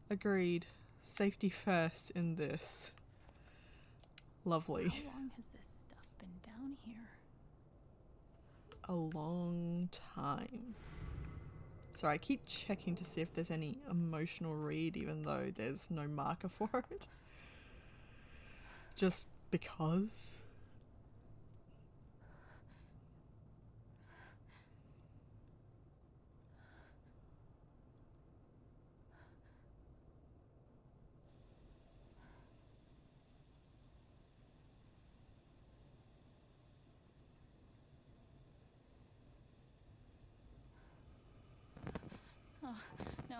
Agreed. Safety first in this. Lovely. How long has this stuff been down here? A long time. Sorry, I keep checking to see if there's any emotional read, even though there's no marker for it. Just because. Oh, no,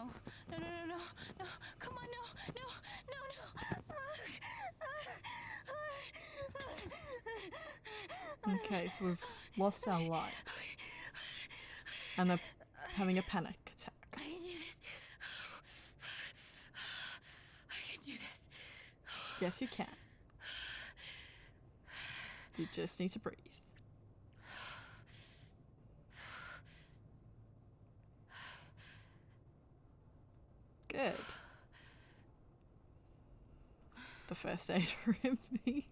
no, no, no, no, no, come on, no, no, no, no. Okay, so we've lost our light. And are having a panic attack. I can do this. I can do this. Yes, you can. You just need to breathe. Good. The first aid reminds me.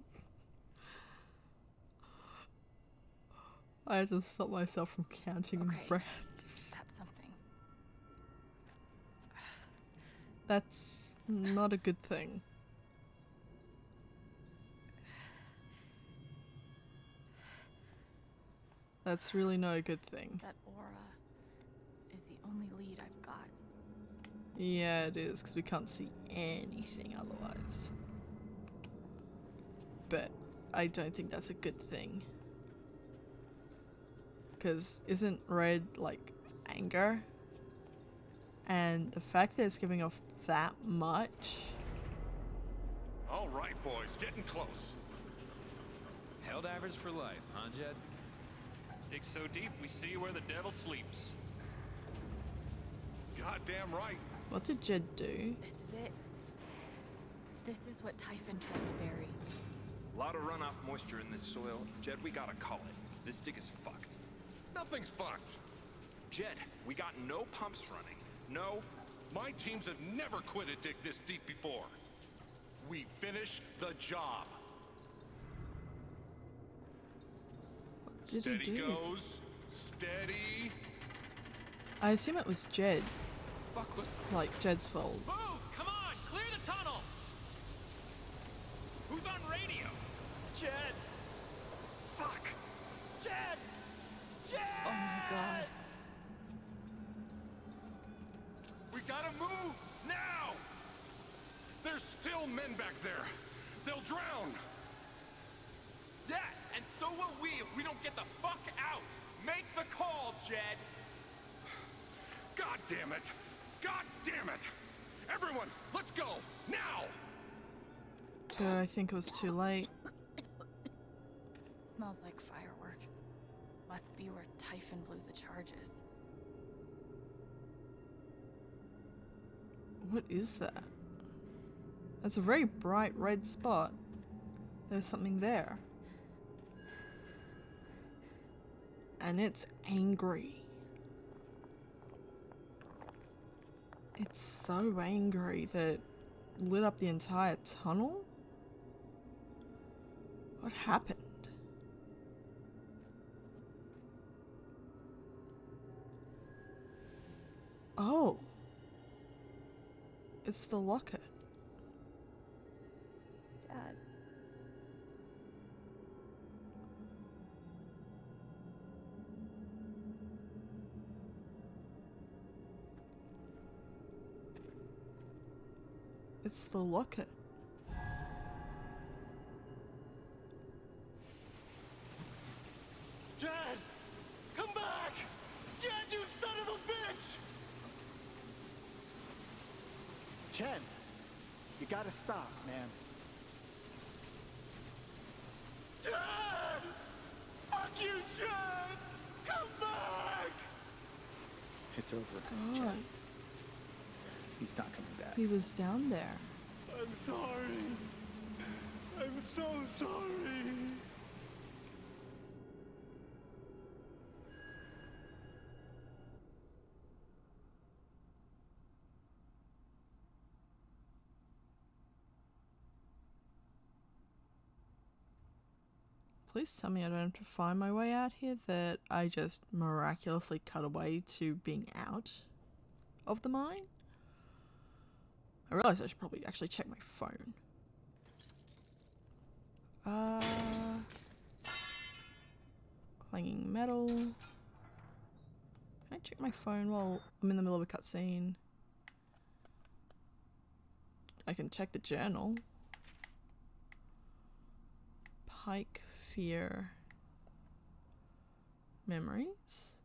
I had to stop myself from counting breaths. That's something. That's not a good thing. That's really not a good thing. That aura is the only lead I've got. Yeah, it is, because we can't see anything otherwise. But I don't think that's a good thing. Because isn't red, like, anger? And the fact that it's giving off that much... All right, boys, getting close. Helldivers for life, huh, Jed? Dig so deep, we see where the devil sleeps. Goddamn right. What did Jed do? This is it. This is what Typhon tried to bury. A lot of runoff moisture in this soil. Jed, we gotta call it. This dig is fucked. Nothing's fucked. Jed, we got no pumps running. No. My teams have never quit a dig this deep before. We finish the job. What did Steady he do? goes. Steady. I assume it was Jed. Fuck was... Like, Jed's fault. Move! Come on! Clear the tunnel! Who's on radio? Jed! Fuck! Jed! Jed! Oh my god. We gotta move! Now! There's still men back there. They'll drown. Yeah, and so will we if we don't get the fuck out! Make the call, Jed! God damn it! God damn it! Everyone, let's go! Now! I think it was too late. Smells like fireworks. Must be where Typhon blew the charges. What is that? That's a very bright red spot. There's something there. And it's angry. It's so angry that it lit up the entire tunnel? What happened? Oh. It's the locket. Dad. It's the locket. Jed! Come back! Jed, you son of a bitch! Chen, you gotta stop, man. Jed! Fuck you, Jed! Come back! It's over. God. Chad. He's not coming back. He was down there. I'm sorry. I'm so sorry. Please tell me I don't have to find my way out here, that I just miraculously cut away to being out of the mine. I realize I should probably actually check my phone. Clanging metal. Can I check my phone while I'm in the middle of a cutscene? I can check the journal. Pike Fear Memories?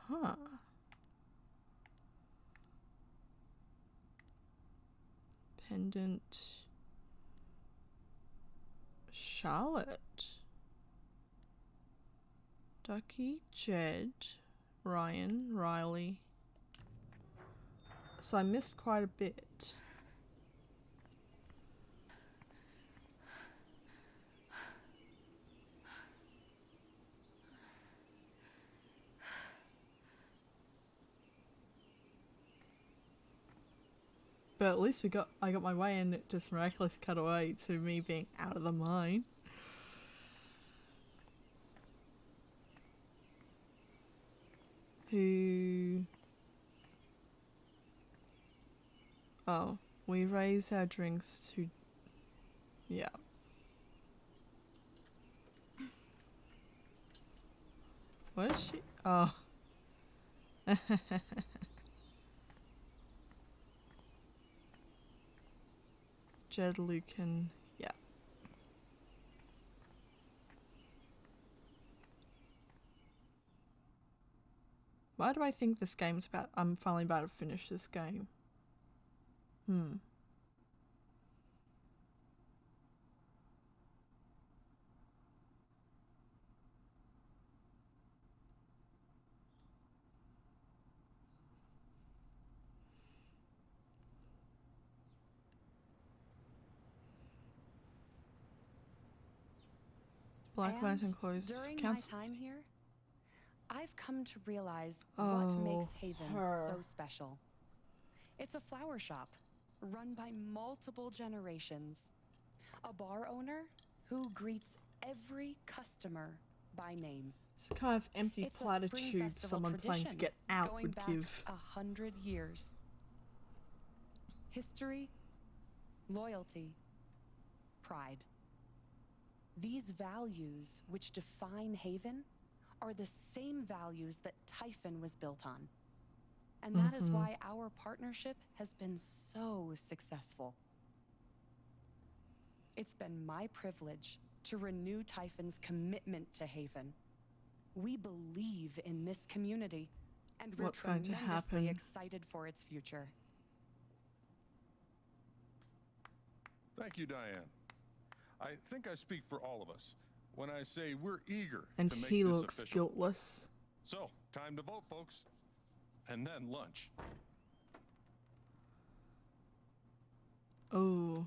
Huh. Pendant Charlotte. Ducky, Jed, Ryan, Riley. So I missed quite a bit. But at least I got my way, and it just miraculously cut away to me being out of the mine. Who... Oh, we raise our drinks to... Yeah. What is she? Oh. Jed Lucan, yeah. Why do I think this game's about... I'm finally about to finish this game. Black Lantern closed. During my Council. time here, I've come to realize Oh, what makes Haven her. so special. It's a flower shop run by multiple generations. A bar owner who greets every customer by name. It's the kind of empty It's a spring platitude festival someone planning to tradition get out going would back give. 100 years. History, loyalty, pride. These values which define Haven are the same values that Typhon was built on. And that is why our partnership has been so successful. It's been my privilege to renew Typhon's commitment to Haven. We believe in this community, and we're What's going to tremendously happen? excited for its future. Thank you, Diane. I think I speak for all of us when I say we're eager And to make he this looks official. guiltless. So, time to vote, folks. And then lunch. Oh.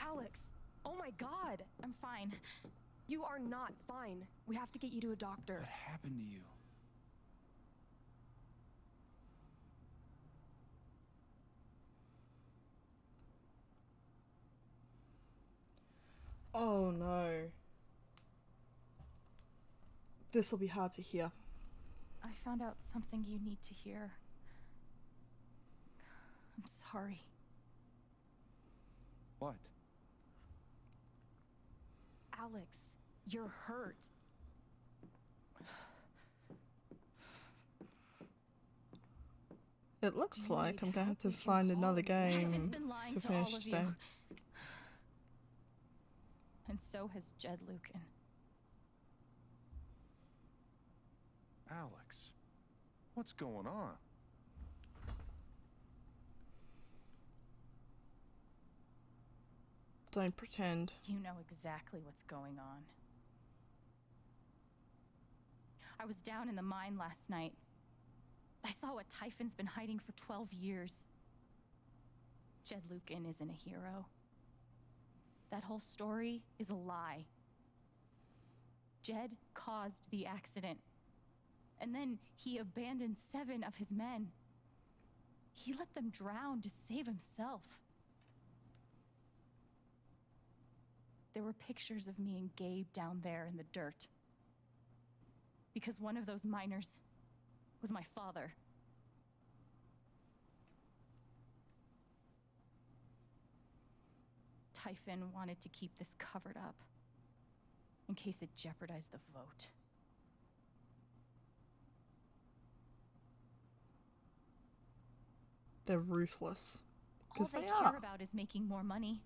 Alex! Oh my god! I'm fine. You are not fine. We have to get you to a doctor. What happened to you? Oh no. This will be hard to hear. I found out something you need to hear. I'm sorry. What? Alex, you're hurt. It looks like I'm gonna have to find another game Typhon's been lying to to all finish of today. you. And so has Jed Lucan. Alex, what's going on? Don't pretend. You know exactly what's going on. I was down in the mine last night. I saw what Typhon's been hiding for 12 years. Jed Lucan isn't a hero. That whole story is a lie. Jed caused the accident. And then he abandoned 7 of his men. He let them drown to save himself. There were pictures of me and Gabe down there in the dirt. Because one of those miners was my father. Typhon wanted to keep this covered up in case it jeopardized the vote. They're ruthless. All Because they they care are. about is making more money.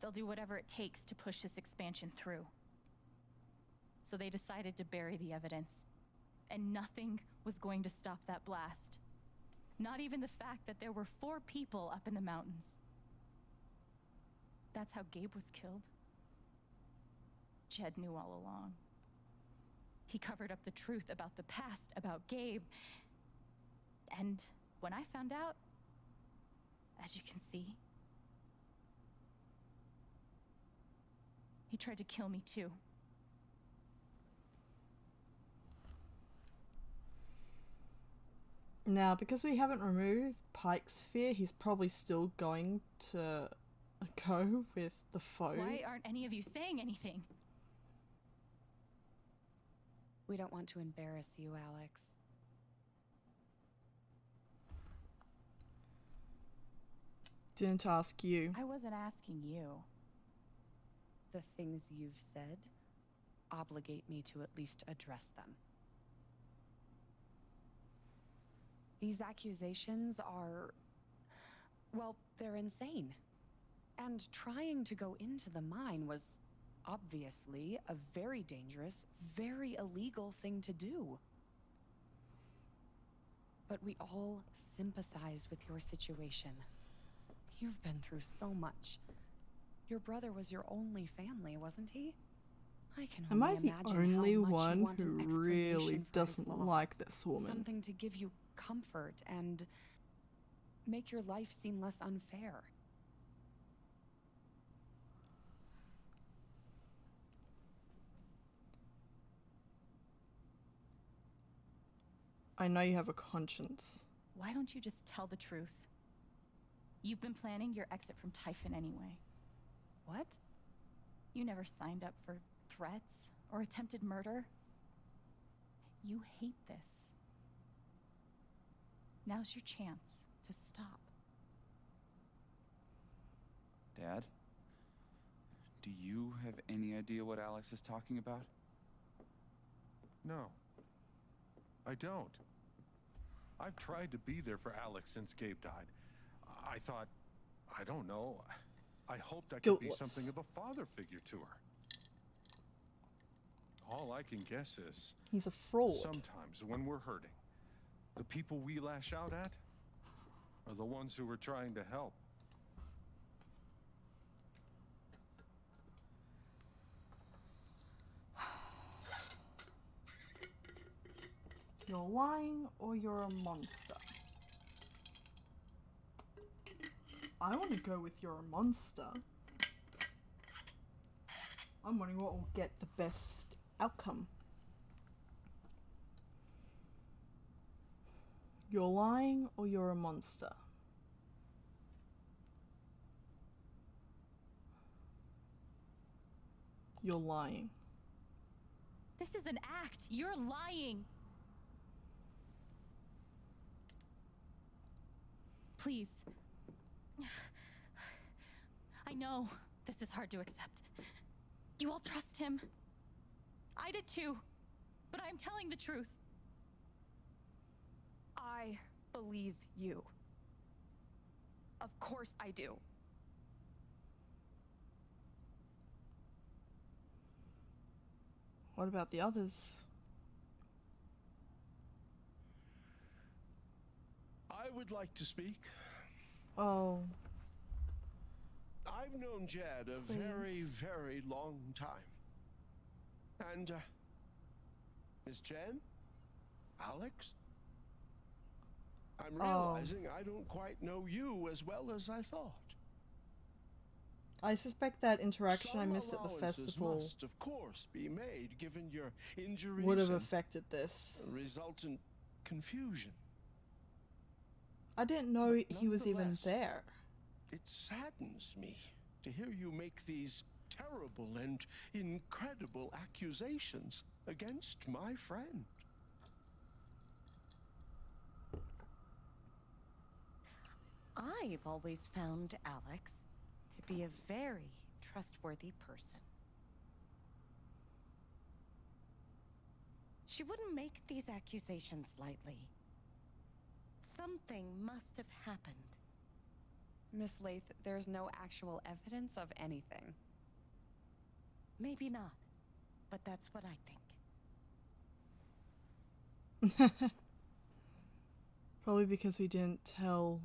They'll do whatever it takes to push this expansion through. So they decided to bury the evidence. And nothing was going to stop that blast. Not even the fact that there were 4 people up in the mountains. That's how Gabe was killed. Jed knew all along. He covered up the truth about the past, about Gabe. And when I found out, as you can see, he tried to kill me too. Now, because we haven't removed Pike's fear, he's probably still going to go with the foe. Why aren't any of you saying anything? We don't want to embarrass you, Alex. Didn't ask you. I wasn't asking you. The things you've said obligate me to at least address them. These accusations are, well, they're insane. And trying to go into the mine was obviously a very dangerous, very illegal thing to do. But we all sympathize with your situation. You've been through so much. Your brother was your only family, wasn't he? I can Am only I the imagine only how much you one want who an really explanation for his doesn't loss. like this woman? Something to give you comfort and make your life seem less unfair. I know you have a conscience. Why don't you just tell the truth? You've been planning your exit from Typhon anyway. What? You never signed up for threats or attempted murder. You hate this. Now's your chance to stop. Dad? Do you have any idea what Alex is talking about? No, I don't. I've tried to be there for Alex since Gabe died. I thought, I don't know, I hoped I could be Guiltless. something of a father figure to her. All I can guess is, He's a fraud. sometimes when we're hurting, the people we lash out at are the ones who are trying to help. You're lying or you're a monster. I want to go with you're a monster. I'm wondering what will get the best outcome. You're lying or you're a monster. You're lying. This is an act. You're lying. Please. I know this is hard to accept. You all trust him. I did too. But I'm telling the truth. I believe you. Of course I do. What about the others? I would like to speak. Oh. I've known Jed a very, very long time. And, Miss Jen? Alex? I'm realizing I don't quite know you as well as I thought. I suspect that interaction I missed at the allowances festival must, of course, be made given your injuries would have and affected this. resultant confusion. I didn't know he was even Nonetheless, there. It saddens me to hear you make these terrible and incredible accusations against my friend. I've always found Alex to be a very trustworthy person. She wouldn't make these accusations lightly. Something must have happened. Miss Lath, there's no actual evidence of anything. Maybe not, but that's what I think. Probably because we didn't tell.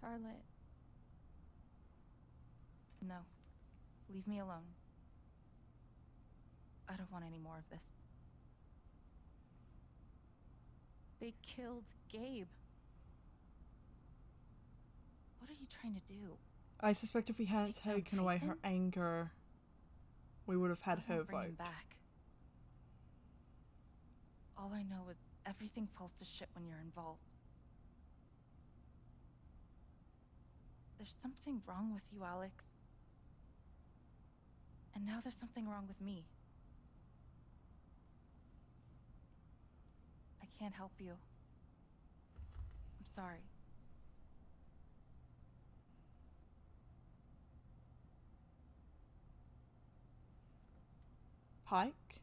Charlotte. No. Leave me alone. I don't want any more of this. They killed Gabe. What are you trying to do? I suspect if we hadn't taken away her anger, we would have had her Bring him vote. back. All I know is everything falls to shit when you're involved. There's something wrong with you, Alex. And now there's something wrong with me. I can't help you. I'm sorry. Pike?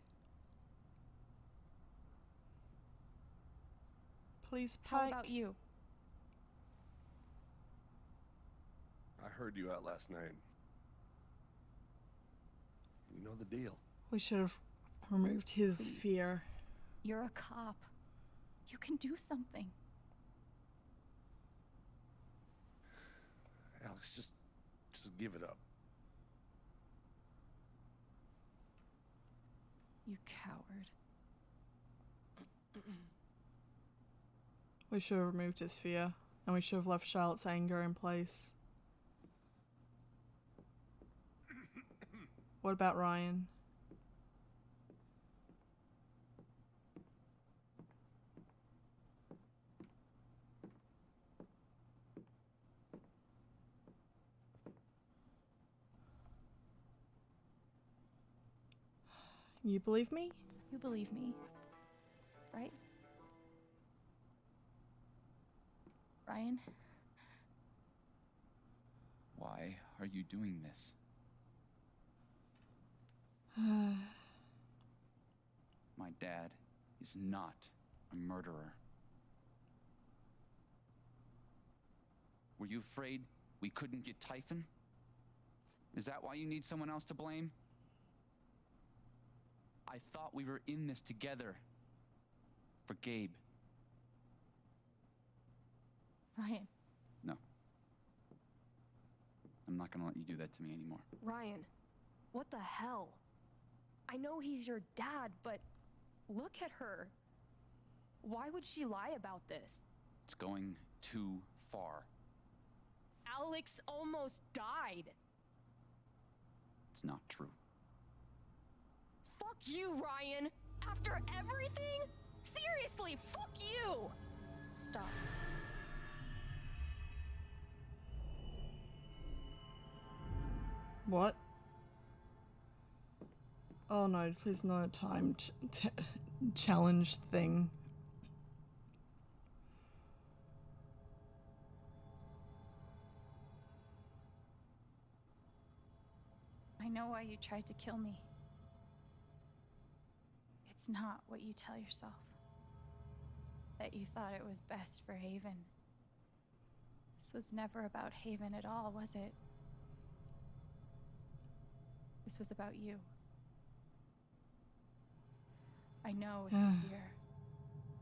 Please, Pike. How about you? I heard you out last night. You know the deal. We should have removed his fear. You're a cop. You can do something. Alex, just give it up. You coward. We should have removed his fear, and we should have left Charlotte's anger in place. What about Ryan? You believe me? You believe me, right? Ryan? Why are you doing this? My dad is not a murderer. Were you afraid we couldn't get Typhon? Is that why you need someone else to blame? I thought we were in this together. For Gabe. Ryan. No. I'm not gonna let you do that to me anymore. Ryan, what the hell? I know he's your dad, but look at her. Why would she lie about this? It's going too far. Alex almost died. It's not true. Fuck you, Ryan! After everything? Seriously, fuck you! Stop. What? Oh no, please not a time challenge thing. I know why you tried to kill me. It's not what you tell yourself. That you thought it was best for Haven. This was never about Haven at all, was it? This was about you. I know it's easier.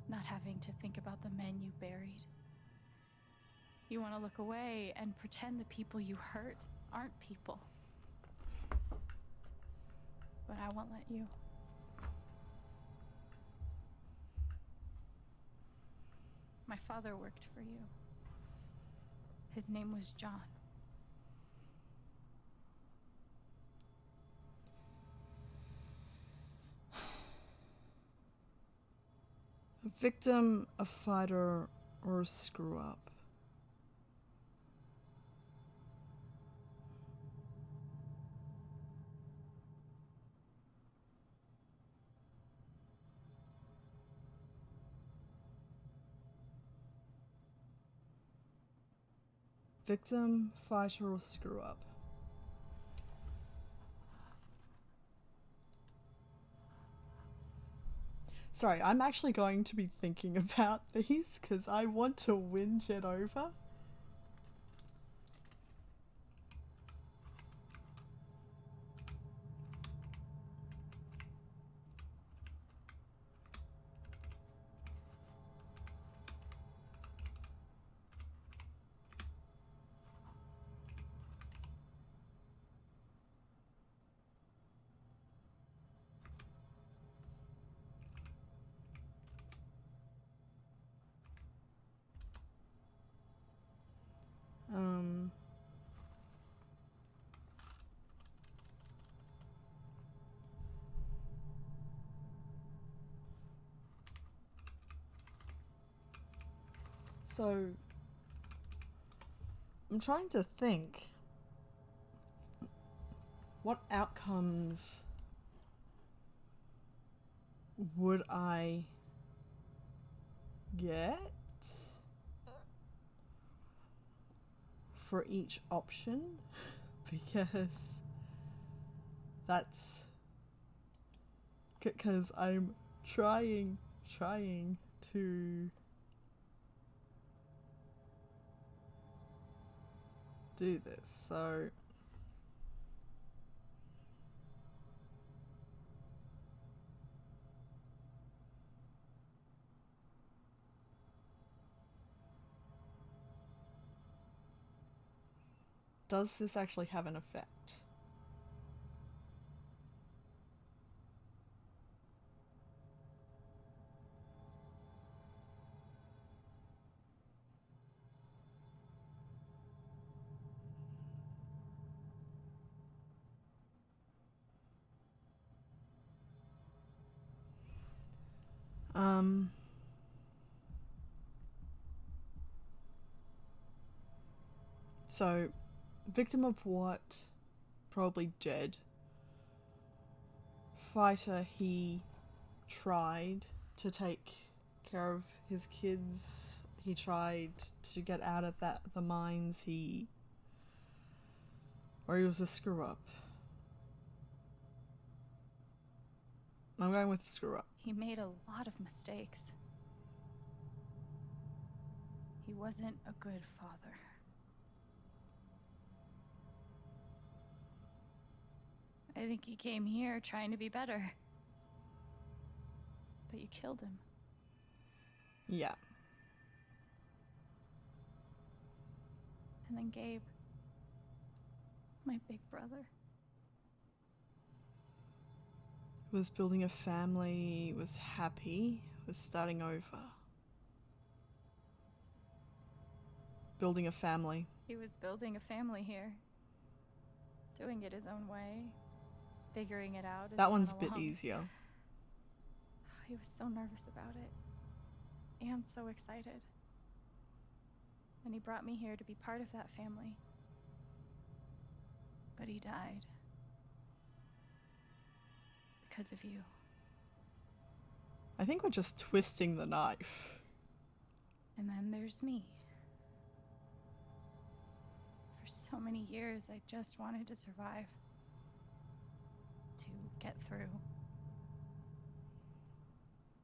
Not having to think about the men you buried. You want to look away and pretend the people you hurt aren't people. But I won't let you. My father worked for you. His name was John. A victim, a fighter, or a screw-up? Victim, fighter, or screw-up? Sorry, I'm actually going to be thinking about these because I want to win Jed over. So, I'm trying to think what outcomes would I get for each option, because that's because I'm trying to do this. So does this actually have an effect? So, victim of what? Probably Jed. Fighter, he tried to take care of his kids. He tried to get out of the mines. Or he was a screw up. I'm going with the screw up. He made a lot of mistakes. He wasn't a good father. I think he came here trying to be better. But you killed him. Yeah. And then Gabe, my big brother. Was building a family, was happy, was starting over. Building a family. He was building a family here. Doing it his own way. Figuring it out as That he one's a went bit along. easier. He was so nervous about it. And so excited. And he brought me here to be part of that family. But he died. Because of you. I think we're just twisting the knife. And then there's me. For so many years, I just wanted to survive. To get through.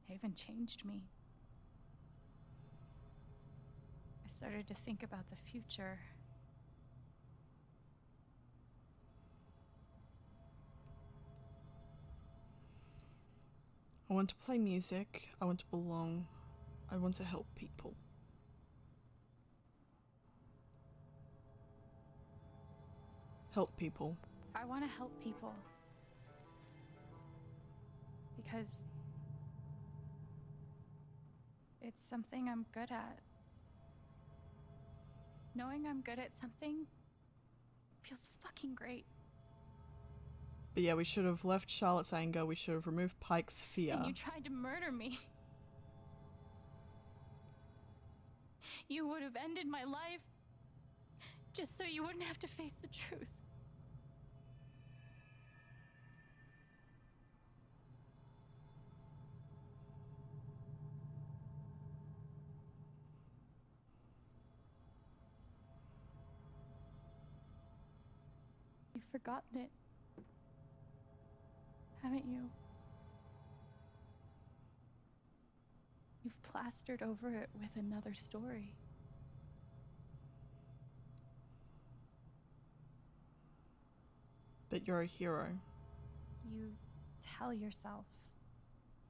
Haven changed me. I started to think about the future. I want to play music. I want to belong. I want to help people. Help people. I want to help people. Because it's something I'm good at. Knowing I'm good at something feels fucking great. But yeah, we should have left Charlotte's anger. We should have removed Pike's fear. And you tried to murder me. You would have ended my life just so you wouldn't have to face the truth. You've forgotten it, haven't you? You've plastered over it with another story. That you're a hero. You tell yourself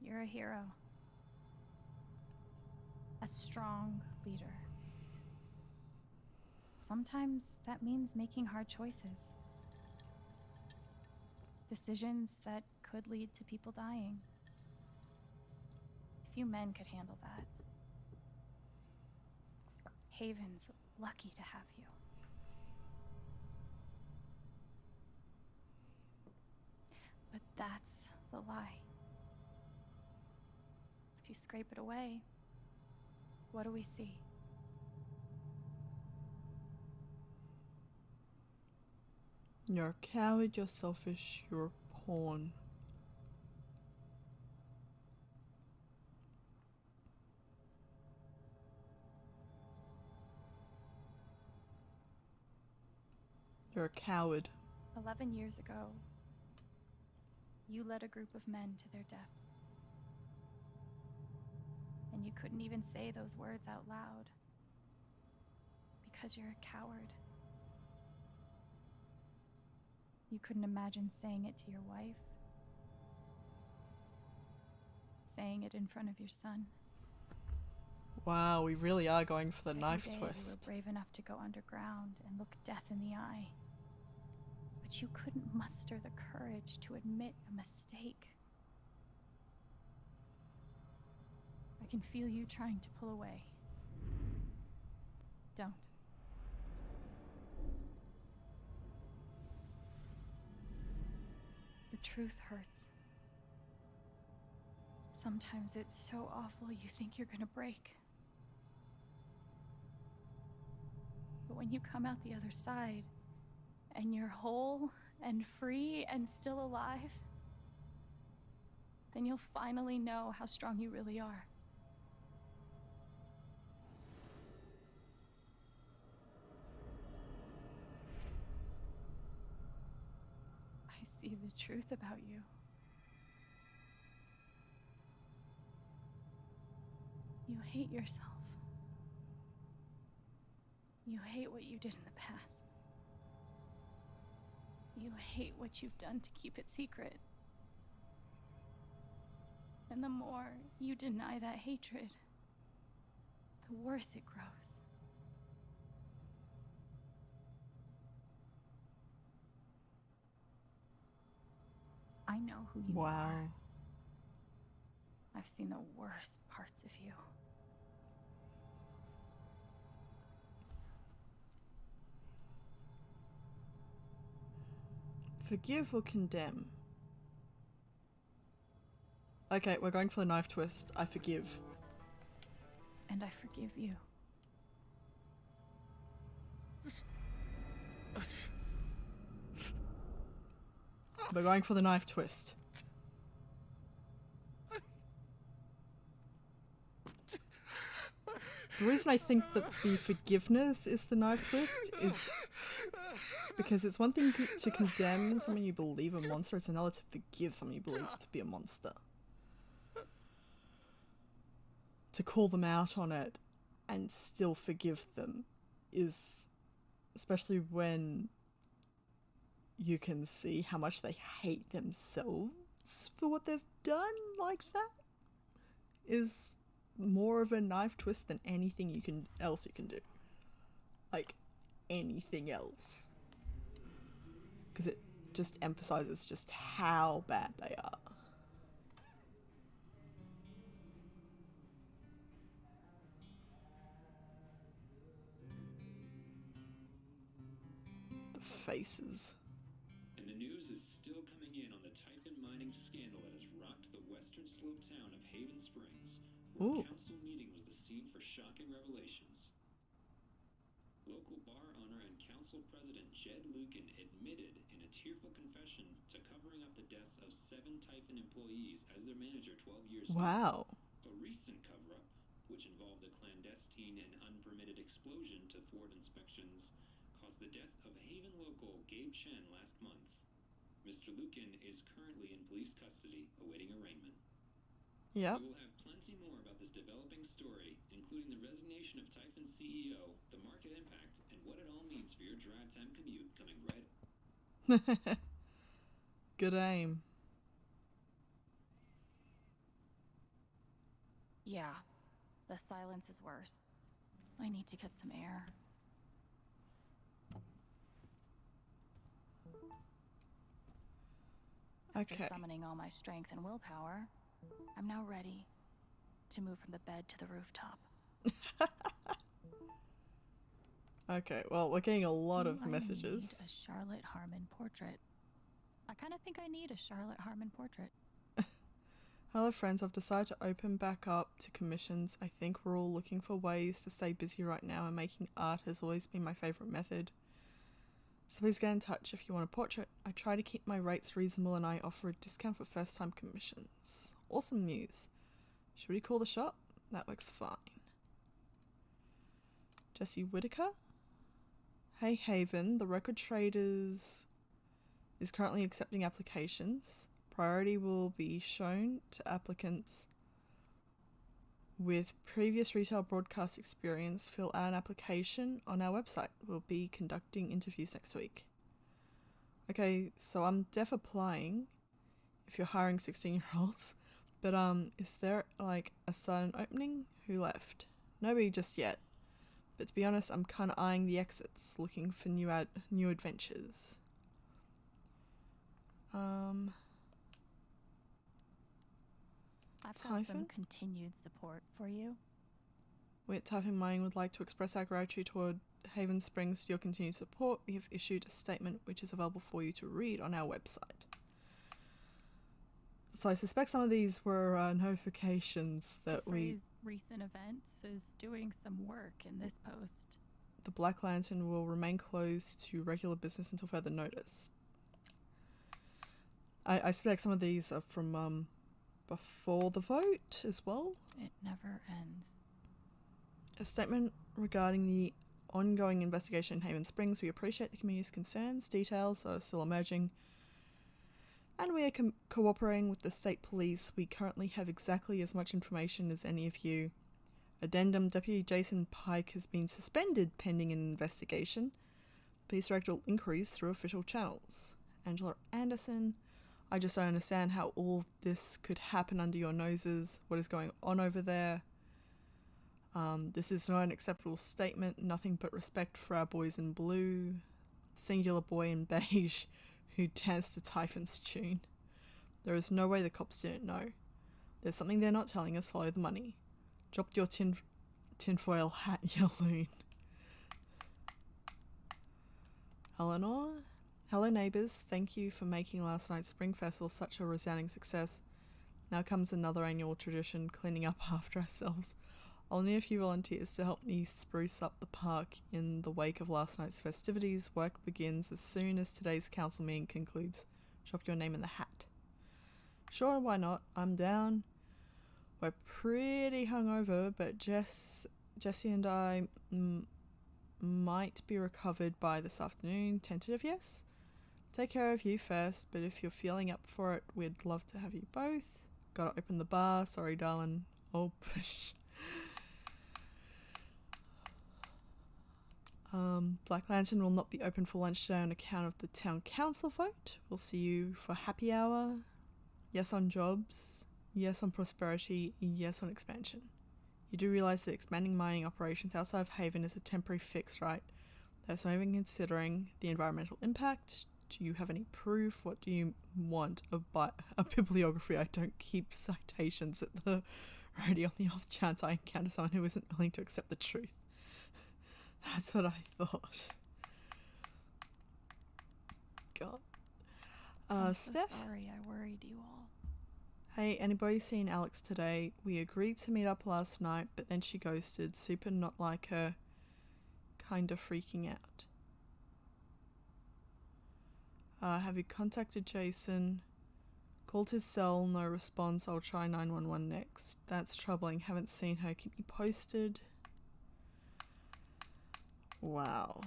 you're a hero. A strong leader. Sometimes that means making hard choices. Decisions that could lead to people dying. Few men could handle that. Haven's lucky to have you. But that's the lie. If you scrape it away, what do we see? You're a coward, you're selfish, you're a pawn. You're a coward. 11 years ago, you led a group of men to their deaths. And you couldn't even say those words out loud. Because you're a coward. You couldn't imagine saying it to your wife. Saying it in front of your son. Wow, we really are going for the Every knife day twist. You were brave enough to go underground and look death in the eye. But you couldn't muster the courage to admit a mistake. I can feel you trying to pull away. Don't. The truth hurts. Sometimes it's so awful you think you're gonna break. But when you come out the other side, and you're whole and free and still alive, then you'll finally know how strong you really are. I see the truth about you. You hate yourself. You hate what you did in the past. You hate what you've done to keep it secret. And the more you deny that hatred, the worse it grows. I know who you are. I've seen the worst parts of you. Forgive or condemn? Okay, we're going for the knife twist. I forgive. And I forgive you. We're going for the knife twist. The reason I think that the forgiveness is the knife twist is because it's one thing to condemn someone you believe a monster, it's another to forgive someone you believe to be a monster. To call them out on it and still forgive them is, especially when you can see how much they hate themselves for what they've done like that, is more of a knife twist than anything else you can do. Like, anything else. Because it just emphasizes just how bad they are. The faces. And the news is still coming in on the Typhon mining scandal that has rocked the western slope town of Haven Springs, where a council meeting was the scene for shocking revelations. Local bar owner and council president Jed Lucan admitted in a tearful confession to covering up the deaths of 7 Typhon employees as their manager 12 years ago. Wow. A recent cover-up, which involved a clandestine and unpermitted explosion to thwart inspections, caused the death of Haven local Gabe Chen last month. Mr. Lucan is currently in police custody, awaiting arraignment. Yep. We will have plenty more about this developing story, including the resignation of Typhon CEO, the market impact, and what it all means for your drive time commute coming right. Good aim. Yeah, the silence is worse. I need to get some air. After Okay. summoning all my strength and willpower, I'm now ready to move from the bed to the rooftop. Okay, well, we're getting a lot of I messages. need a Charlotte Harmon portrait. I kind of think I need a Charlotte Harmon portrait. Hello friends, I've decided to open back up to commissions. I think we're all looking for ways to stay busy right now, and making art has always been my favourite method. So please get in touch if you want a portrait. I try to keep my rates reasonable and I offer a discount for first time commissions. Awesome news. Should we call the shop? That works fine. Jesse Whitaker? Hey Haven, the Record Traders is currently accepting applications. Priority will be shown to applicants with previous retail broadcast experience. Fill out an application on our website. We'll be conducting interviews next week. Okay, so I'm def applying if you're hiring 16-year-olds, but is there like a sudden opening? Who left? Nobody just yet. But to be honest, I'm kind of eyeing the exits, looking for new adventures. I've got Typhon? some continued support for you. We at Typhon Mining would like to express our gratitude toward Haven Springs for your continued support. We have issued a statement which is available for you to read on our website. So I suspect some of these were notifications that The phrase recent events is doing some work in this post. the Black Lantern will remain closed to regular business until further notice. I suspect some of these are from before the vote as well. It never ends. A statement regarding the ongoing investigation in Haven Springs. We appreciate the community's concerns. Details are still emerging, and we are cooperating with the state police. We currently have exactly as much information as any of you. Addendum: Deputy Jason Pike has been suspended pending an investigation. Police director inquiries through official channels. Angela Anderson: I just don't understand how all of this could happen under your noses. What is going on over there? This is not an acceptable statement. Nothing but respect for our boys in blue. Singular boy in beige who danced to Typhon's tune. There is no way the cops didn't know. There's something they're not telling us. Follow the money. Drop your tinfoil hat, you loon. Eleanor? Hello neighbours, thank you for making last night's Spring Festival such a resounding success. Now comes another annual tradition, cleaning up after ourselves. I'll need a few volunteers to help me spruce up the park in the wake of last night's festivities. Work begins as soon as today's council meeting concludes. Drop your name in the hat. Sure, why not? I'm down. We're pretty hungover, but Jesse and I might be recovered by this afternoon. Tentative yes? Take care of you first, but if you're feeling up for it, we'd love to have you both. Gotta open the bar. Sorry, darling. Oh, push. Black Lantern will not be open for lunch today on account of the town council vote. We'll see you for happy hour. Yes on jobs. Yes on prosperity. Yes on expansion. You do realize that expanding mining operations outside of Haven is a temporary fix, right? That's not even considering the environmental impact. Do you have any proof? What do you want? A bibliography. I don't keep citations at the ready on the off chance I encounter someone who isn't willing to accept the truth. That's what I thought. God. I'm Steph? so sorry I worried you all. Hey, anybody seen Alex today? We agreed to meet up last night, but then she ghosted. Super not like her. Kinda freaking out. Have you contacted Jason? Called his cell, no response. I'll try 911 next. That's troubling. Haven't seen her. Keep me posted. Wow.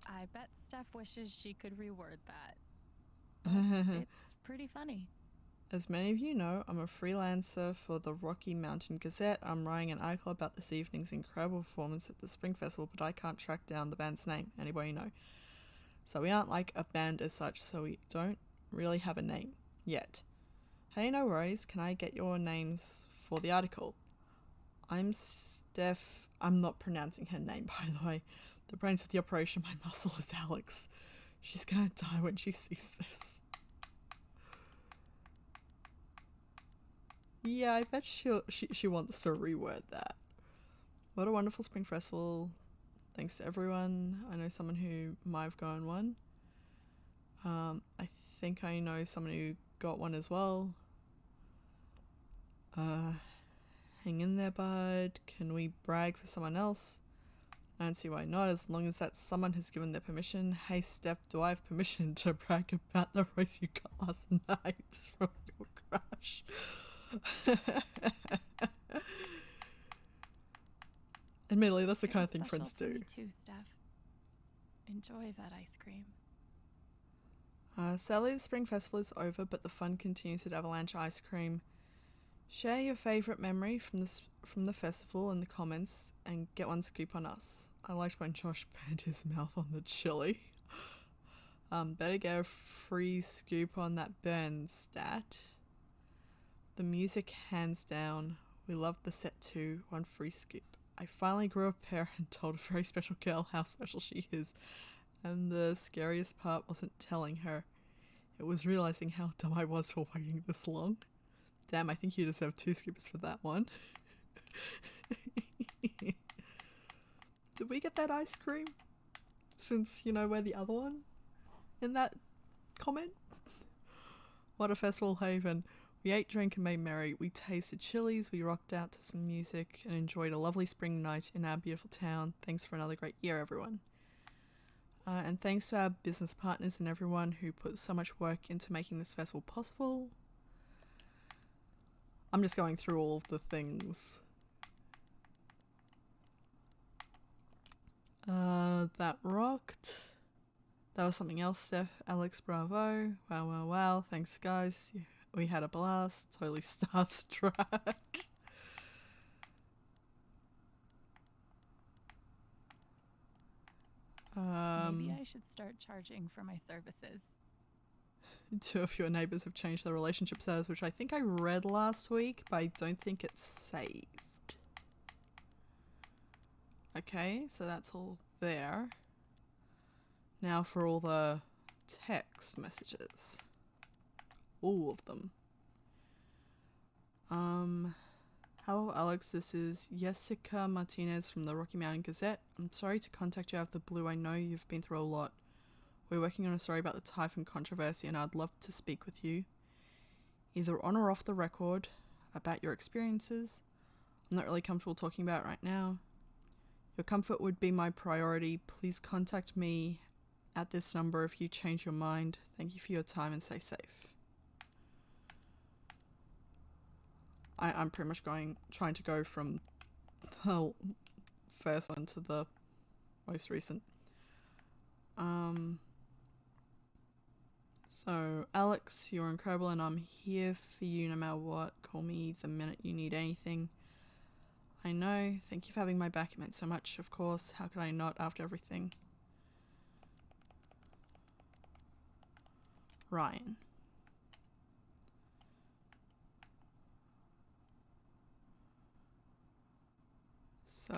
I bet Steph wishes she could reword that. It's pretty funny. As many of you know, I'm a freelancer for the Rocky Mountain Gazette. I'm writing an article about this evening's incredible performance at the Spring Festival, but I can't track down the band's name. Anybody know? So we aren't like a band as such, so we don't really have a name yet. Hey, no worries. Can I get your names for the article? I'm Steph. I'm not pronouncing her name, by the way. The brains of the operation, my muscle is Alex. She's gonna die when she sees this. Yeah, I bet she wants to reword that. What a wonderful Spring Festival. Thanks to everyone. I know someone who might have gone one. I think I know someone who got one as well. Hang in there, bud. Can we brag for someone else? I don't see why not, as long as that someone has given their permission. Hey, Steph, do I have permission to brag about the rose you got last night from your crush? Admittedly, that's the kind of thing friends do. Me too, Steph. Enjoy that ice cream. Sadly, the Spring Festival is over, but the fun continues at Avalanche Ice Cream. Share your favourite memory from the festival in the comments and get one scoop on us. I liked when Josh burned his mouth on the chili. Better get a free scoop on that burn stat. The music, hands down. We loved the set too. One free scoop. I finally grew a pair and told a very special girl how special she is. And the scariest part wasn't telling her. It was realizing how dumb I was for waiting this long. Damn, I think you deserve 2 scoops for that one. Did we get that ice cream? Since, you know, we're the other one in that comment? What a festival, Haven. We ate, drank, and made merry. We tasted chilies, we rocked out to some music, and enjoyed a lovely spring night in our beautiful town. Thanks for another great year, everyone. And thanks to our business partners and everyone who put so much work into making this festival possible. I'm just going through all of the things. That rocked. That was something else, Steph. Alex, bravo. Wow, wow, wow. Thanks, guys. We had a blast. Totally starstruck. Maybe I should start charging for my services. 2 of your neighbours have changed their relationship status, which I think I read last week, but I don't think it's saved. Okay, so that's all there. Now for all the text messages. All of them. Hello Alex, this is Jessica Martinez from the Rocky Mountain Gazette. I'm sorry to contact you out of the blue. I know you've been through a lot. We're working on a story about the Typhon controversy and I'd love to speak with you, either on or off the record, about your experiences. I'm not really comfortable talking about it right now. Your comfort would be my priority. Please contact me at this number if you change your mind. Thank you for your time and stay safe. I'm pretty much trying to go from the first one to the most recent. So, Alex, you're incredible and I'm here for you no matter what. Call me the minute you need anything. I know. Thank you for having my back. It meant so much, of course. How could I not after everything? Ryan. So...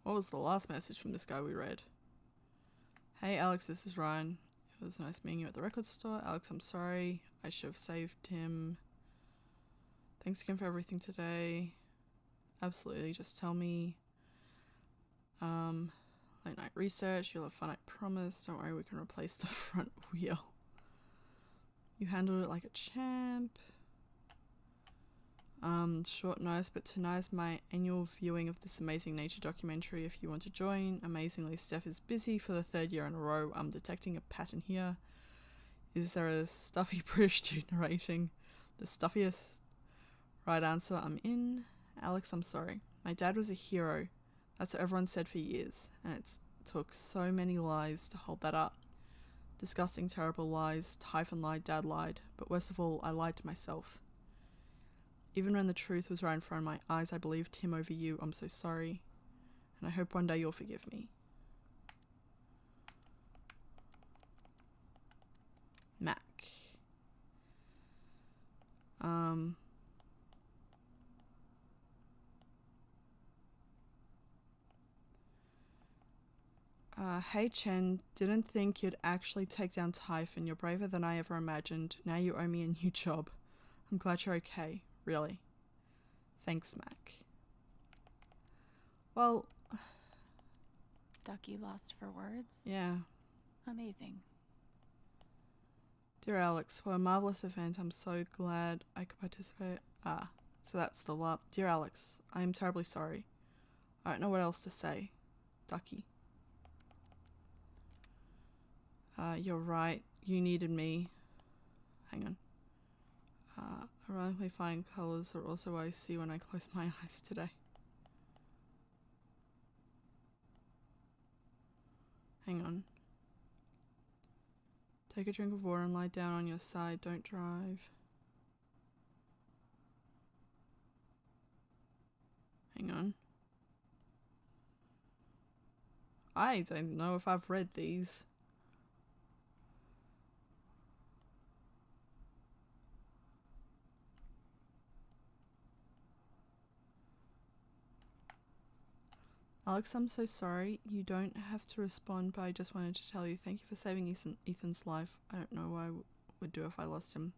what was the last message from this guy we read? Hey Alex, this is Ryan. It was nice meeting you at the record store. Alex, I'm sorry. I should have saved him. Thanks again for everything today. Absolutely, just tell me. Late night research, you'll have fun, I promise. Don't worry, we can replace the front wheel. You handled it like a champ. Short notice, but tonight is my annual viewing of this amazing nature documentary. If you want to join, amazingly, Steph is busy for the 3rd year in a row. I'm detecting a pattern here. Is there a stuffy British dude narrating? The stuffiest. Right answer, I'm in. Alex, I'm sorry. My dad was a hero. That's what everyone said for years, and it took so many lies to hold that up. Disgusting, terrible lies. Typhon lied, Dad lied, but worst of all, I lied to myself. Even when the truth was right in front of my eyes, I believed him over you. I'm so sorry, and I hope one day you'll forgive me. Mac. Hey Chen, didn't think you'd actually take down Typhon. You're braver than I ever imagined. Now you owe me a new job. I'm glad you're okay, really. Thanks, Mac. Well... Ducky lost for words? yeah. Amazing. Dear Alex, what a marvelous event. I'm so glad I could participate. Ah, so that's the lot. Dear Alex, I am terribly sorry. I don't know what else to say. Ducky. You're right. You needed me. Hang on. Ironically, fine colors are also what I see when I close my eyes today. Hang on. Take a drink of water and lie down on your side. Don't drive. Hang on. I don't know if I've read these. Alex, I'm so sorry. You don't have to respond, but I just wanted to tell you thank you for saving Ethan's life. I don't know what I would do if I lost him.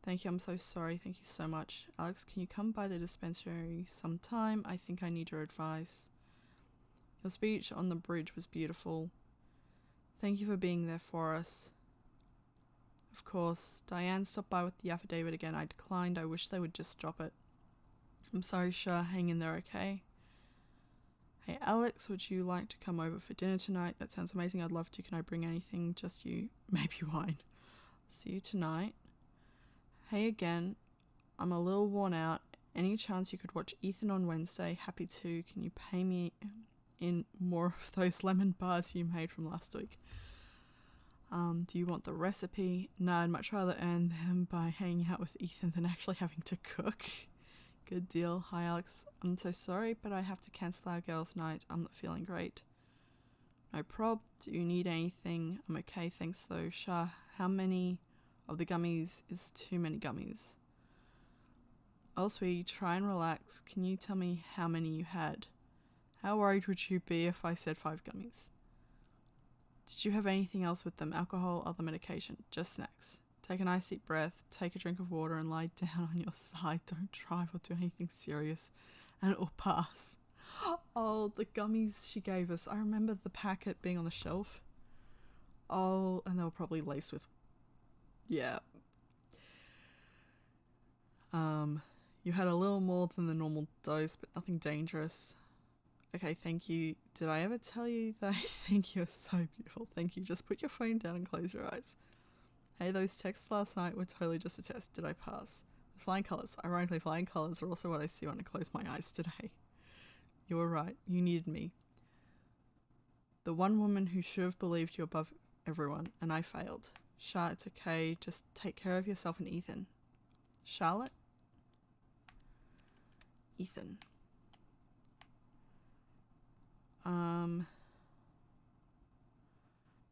Thank you, I'm so sorry. Thank you so much. Alex, can you come by the dispensary sometime? I think I need your advice. Your speech on the bridge was beautiful. Thank you for being there for us. Of course, Diane stopped by with the affidavit again. I declined. I wish they would just drop it. I'm sorry, Shah. Hang in there, okay? Hey Alex, would you like to come over for dinner tonight? That sounds amazing. I'd love to. Can I bring anything? Just you? Maybe wine. See you tonight. Hey again. I'm a little worn out. Any chance you could watch Ethan on Wednesday? Happy to. Can you pay me in more of those lemon bars you made from last week? Do you want the recipe? No, I'd much rather earn them by hanging out with Ethan than actually having to cook. Good deal. Hi Alex, I'm so sorry, but I have to cancel our girls' night. I'm not feeling great. No prob. Do you need anything? I'm okay, thanks though. Shah, how many of the gummies is too many gummies? Oh sweetie, try and relax. Can you tell me how many you had? How worried would you be if I said 5 gummies? Did you have anything else with them? Alcohol, other medication? Just snacks. Take a nice deep breath, take a drink of water and lie down on your side. Don't drive or do anything serious and it will pass. Oh, the gummies she gave us. I remember the packet being on the shelf. Oh, and they were probably laced with... yeah. You had a little more than the normal dose, but nothing dangerous. Okay, thank you. Did I ever tell you that I think you're so beautiful? Thank you. Just put your phone down and close your eyes. Hey, those texts last night were totally just a test. Did I pass? The flying colours. Ironically, flying colours are also what I see when I close my eyes today. You were right. You needed me. The one woman who should have believed you above everyone, and I failed. Shah, it's okay. Just take care of yourself and Ethan. Charlotte? Ethan.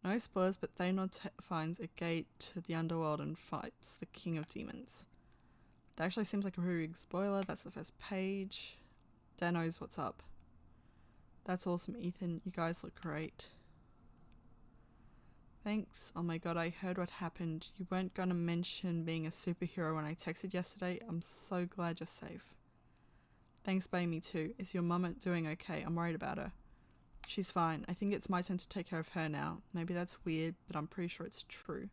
No spoilers, but Thanor finds a gate to the underworld and fights the king of demons. That actually seems like a really big spoiler. That's the first page. Dan knows what's up. That's awesome, Ethan. You guys look great. Thanks. Oh my god, I heard what happened. You weren't gonna mention being a superhero when I texted yesterday. I'm so glad you're safe. Thanks, babe, me too. Is your mum doing okay? I'm worried about her. She's fine. I think it's my turn to take care of her now. Maybe that's weird, but I'm pretty sure it's true.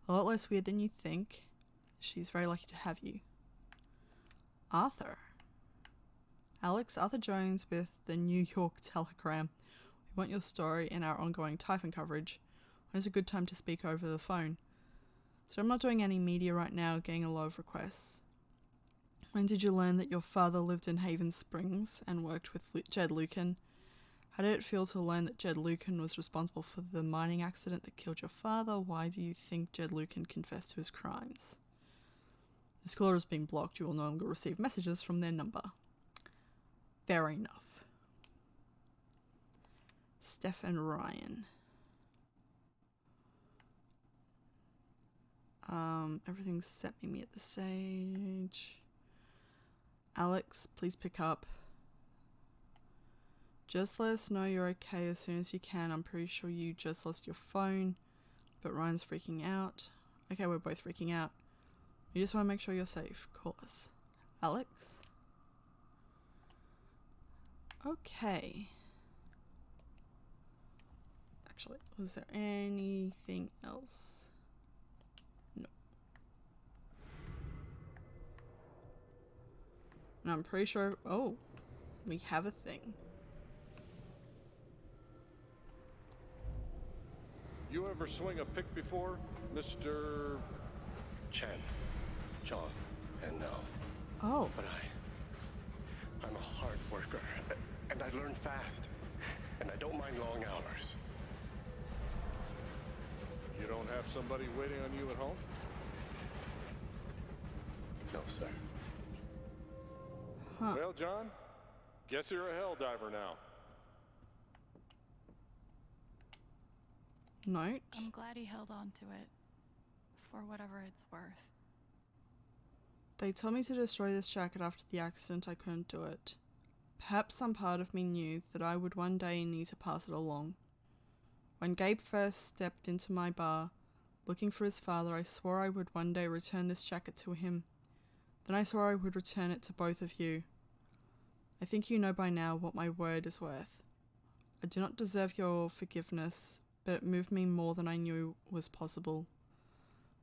A lot less weird than you think. She's very lucky to have you. Arthur. Alex, Arthur Jones with the New York Telegram. We want your story in our ongoing Typhon coverage. When's a good time to speak over the phone? So I'm not doing any media right now, getting a lot of requests. When did you learn that your father lived in Haven Springs and worked with Jed Lucan? How did it feel to learn that Jed Lucan was responsible for the mining accident that killed your father? Why do you think Jed Lucan confessed to his crimes? This caller has been blocked. You will no longer receive messages from their number. Fair enough. Steph and Ryan. Everything's set. Meet me at the stage. Alex, please pick up. Just let us know you're okay as soon as you can. I'm pretty sure you just lost your phone, but Ryan's freaking out. Okay, we're both freaking out. We just want to make sure you're safe. Call us. Alex? Okay. Actually, was there anything else? No. And I'm pretty sure... Oh, we have a thing. You ever swing a pick before, Mr. Chen, John, and no. Oh. But I'm a hard worker, and I learn fast, and I don't mind long hours. You don't have somebody waiting on you at home? No, sir. Huh. Well, John, guess you're a hell diver now. Note. I'm glad he held on to it, for whatever it's worth. They told me to destroy this jacket after the accident. I couldn't do it. Perhaps some part of me knew that I would one day need to pass it along. When Gabe first stepped into my bar, looking for his father, I swore I would one day return this jacket to him. Then I swore I would return it to both of you. I think you know by now what my word is worth. I do not deserve your forgiveness, but it moved me more than I knew was possible.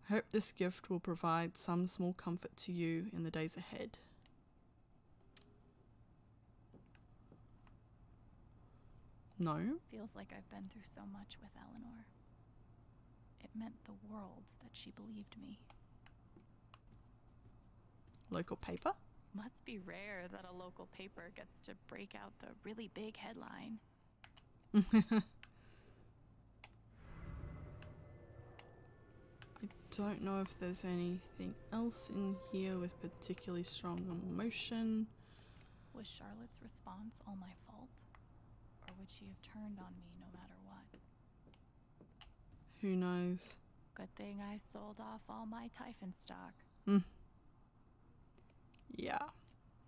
I hope this gift will provide some small comfort to you in the days ahead. No? Feels like I've been through so much with Eleanor. It meant the world that she believed me. Local paper? Must be rare that a local paper gets to break out the really big headline. I don't know if there's anything else in here with particularly strong emotion. Was Charlotte's response all my fault? Or would she have turned on me no matter what? Who knows? Good thing I sold off all my Typhon stock. Yeah.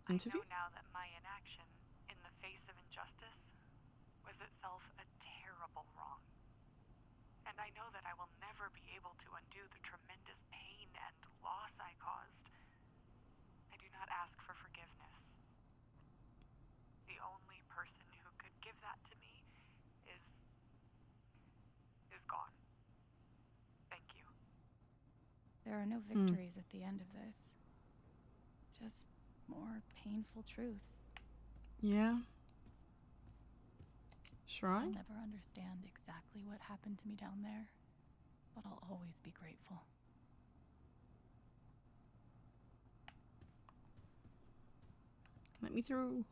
Interview? I know now that my inaction in the face of injustice was itself a terrible wrong. And I know that I will never be able to undo the tremendous pain and loss I caused. I do not ask for forgiveness. The only person who could give that to me is gone. Thank you. There are no victories at the end of this. Just more painful truth. Yeah. I'll Shrine? never understand exactly what happened to me down there, but I'll always be grateful. Let me through.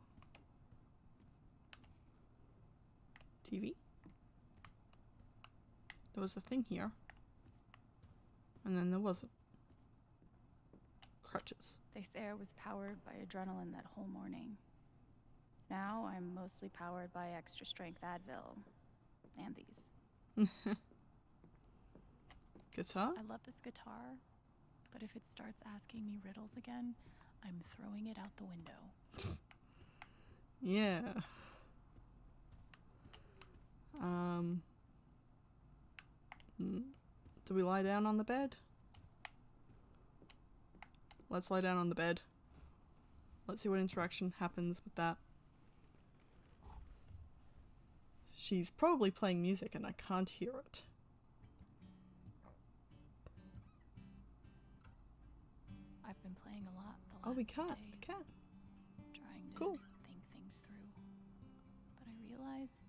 TV? There was a thing here. And then there wasn't. Crutches. They say I was powered by adrenaline that whole morning. Now I'm mostly powered by extra strength Advil and these. Guitar? I love this guitar, but if it starts asking me riddles again, I'm throwing it out the window. Yeah. Do we lie down on the bed? Let's lie down on the bed. Let's see what interaction happens with that. She's probably playing music and I can't hear it. I've been playing a lot the last Oh, we few can't. days, We can't. trying to Cool. think things through. But I realize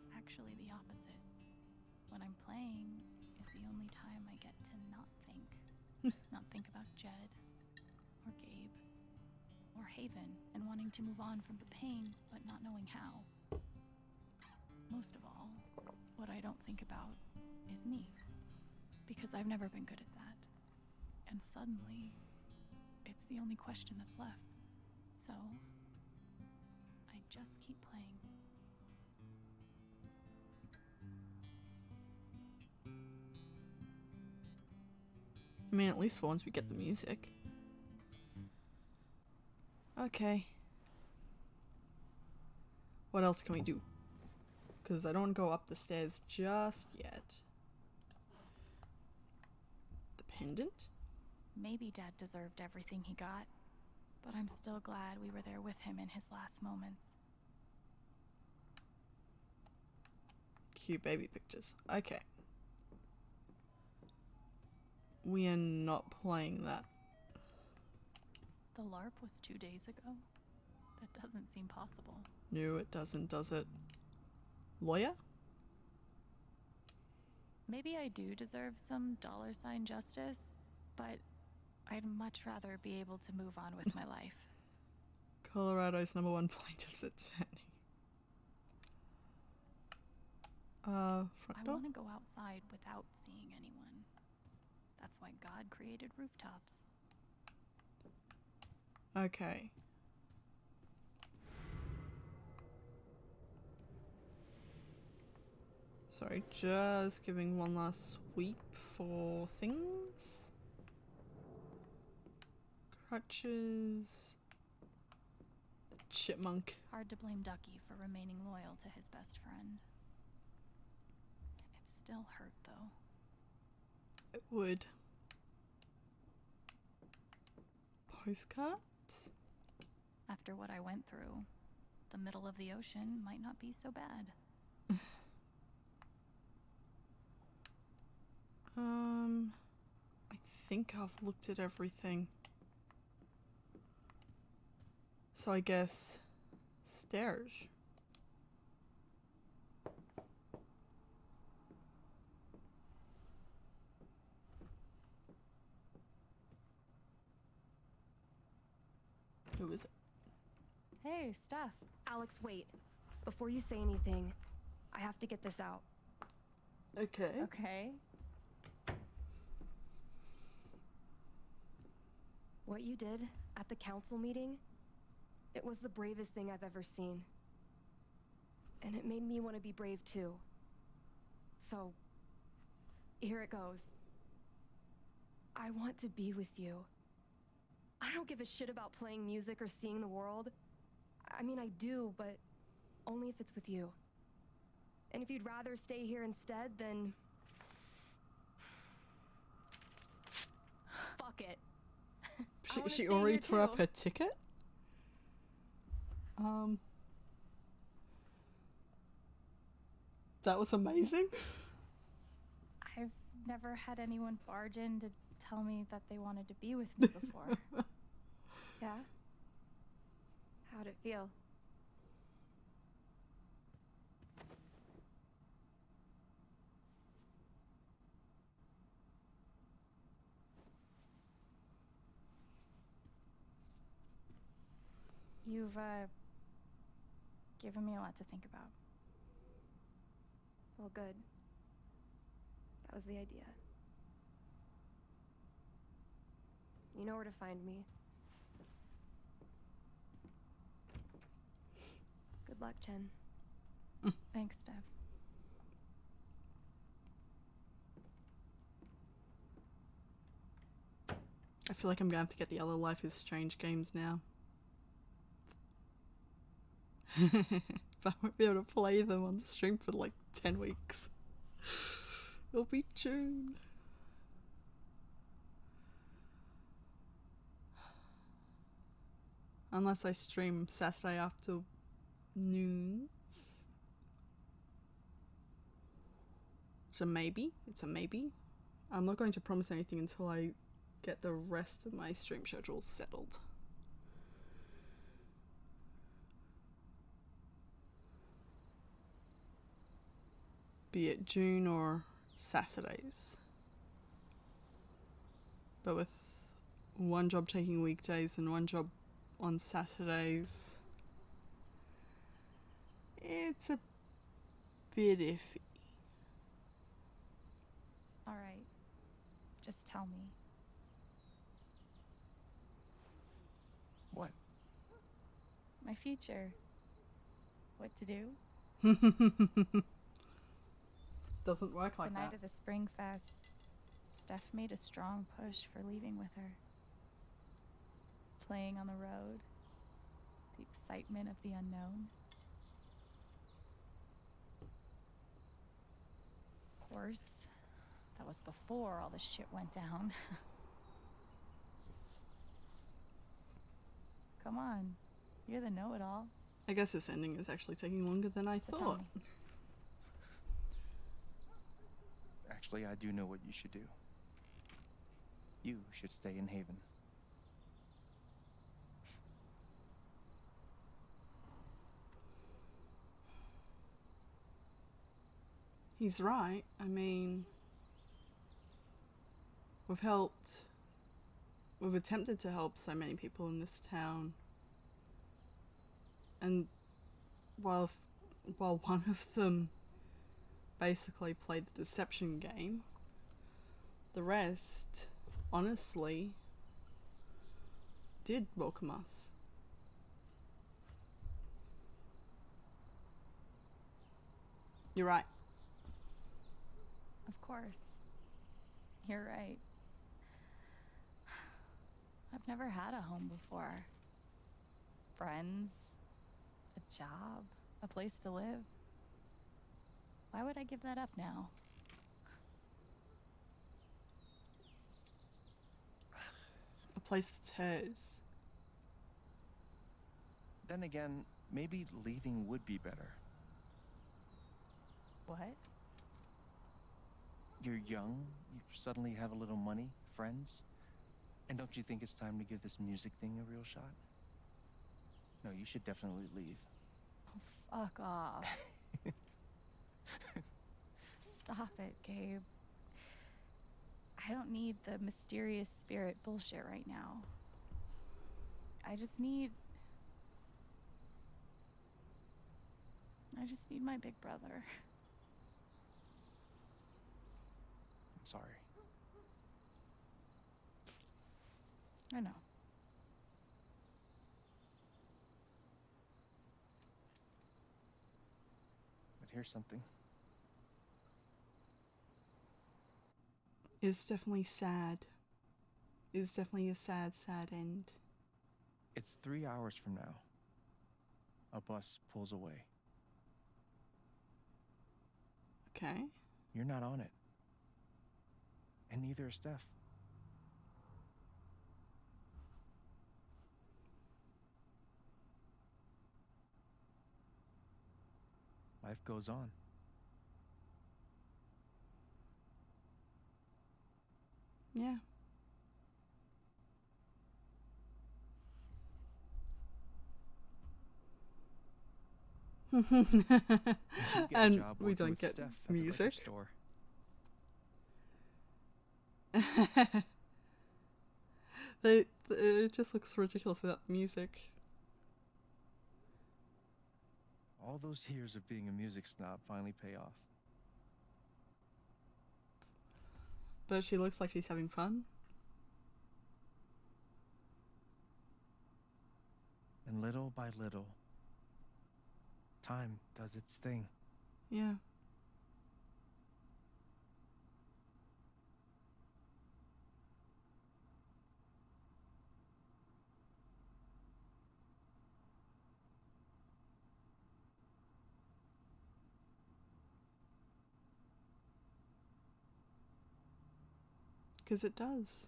it's actually the opposite. When I'm playing is the only time I get to not think. Not think about Jed, or Gabe, or Haven, and wanting to move on from the pain, but not knowing how. Most of all, what I don't think about is me, because I've never been good at that. And suddenly, it's the only question that's left. So, I just keep playing. I mean, at least for once we get the music. Okay. What else can we do? Because I don't go up the stairs just yet. The pendant? Maybe Dad deserved everything he got, but I'm still glad we were there with him in his last moments. Cute baby pictures. Okay. We are not playing that. The LARP was 2 days ago? That doesn't seem possible. No, it doesn't, does it? Lawyer? Maybe I do deserve some $ justice, but I'd much rather be able to move on with my life. Colorado's #1 plaintiff's attorney. Front I door? want to go outside without seeing anyone. That's why God created rooftops. Okay. Sorry, just giving one last sweep for things. Crutches. Chipmunk. Hard to blame Ducky for remaining loyal to his best friend. It still hurt, though. It would. Postcards? After what I went through, the middle of the ocean might not be so bad. I think I've looked at everything. So I guess stairs. Who is it? Hey, Steph. Alex, wait. Before you say anything, I have to get this out. Okay. Okay. What you did at the council meeting, it was the bravest thing I've ever seen. And it made me want to be brave too. So, here it goes. I want to be with you. I don't give a shit about playing music or seeing the world. I mean, I do, but only if it's with you. And if you'd rather stay here instead, then... fuck it. She already threw up her ticket? That was amazing. I've never had anyone barge in to tell me that they wanted to be with me before. Yeah? How'd it feel? You've, given me a lot to think about. Well, good. That was the idea. You know where to find me. Good luck, Chen. Thanks, Steph. I feel like I'm gonna have to get the other Life is Strange games now. But I won't be able to play them on the stream for like 10 weeks. It'll be June. Unless I stream Saturday afternoons. It's a maybe. It's a maybe. I'm not going to promise anything until I get the rest of my stream schedule settled. Be it June or Saturdays. But with one job taking weekdays and one job on Saturdays, it's a bit iffy. All right. Just tell me. What? My future. What to do? Doesn't work like The that. night of the Spring Fest, Steph made a strong push for leaving with her. Playing on the road, the excitement of the unknown. Of course, that was before all the shit went down. Come on, you're the know-it-all. I guess this ending is actually taking longer than I So tell thought. me. Actually, I do know what you should do. You should stay in Haven. He's right. I mean, we've attempted to help so many people in this town. And while one of them basically played the deception game, the rest, honestly, did welcome us. You're right. Of course. You're right. I've never had a home before. Friends, a job, a place to live. Why would I give that up now? A place that's hers. Then again, maybe leaving would be better. What? You're young, you suddenly have a little money, friends. And don't you think it's time to give this music thing a real shot? No, you should definitely leave. Oh, fuck off. Stop it, Gabe. I don't need the mysterious spirit bullshit right now. I just need my big brother. I'm sorry. I know. But here's something. It's definitely sad. It's definitely a sad, sad end. It's 3 hours from now. A bus pulls away. Okay. You're not on it. And neither is Steph. Life goes on. Yeah. And we don't get music. It just looks ridiculous without music. All those years of being a music snob finally pay off. But she looks like she's having fun. And little by little, time does its thing. Yeah. Because it does.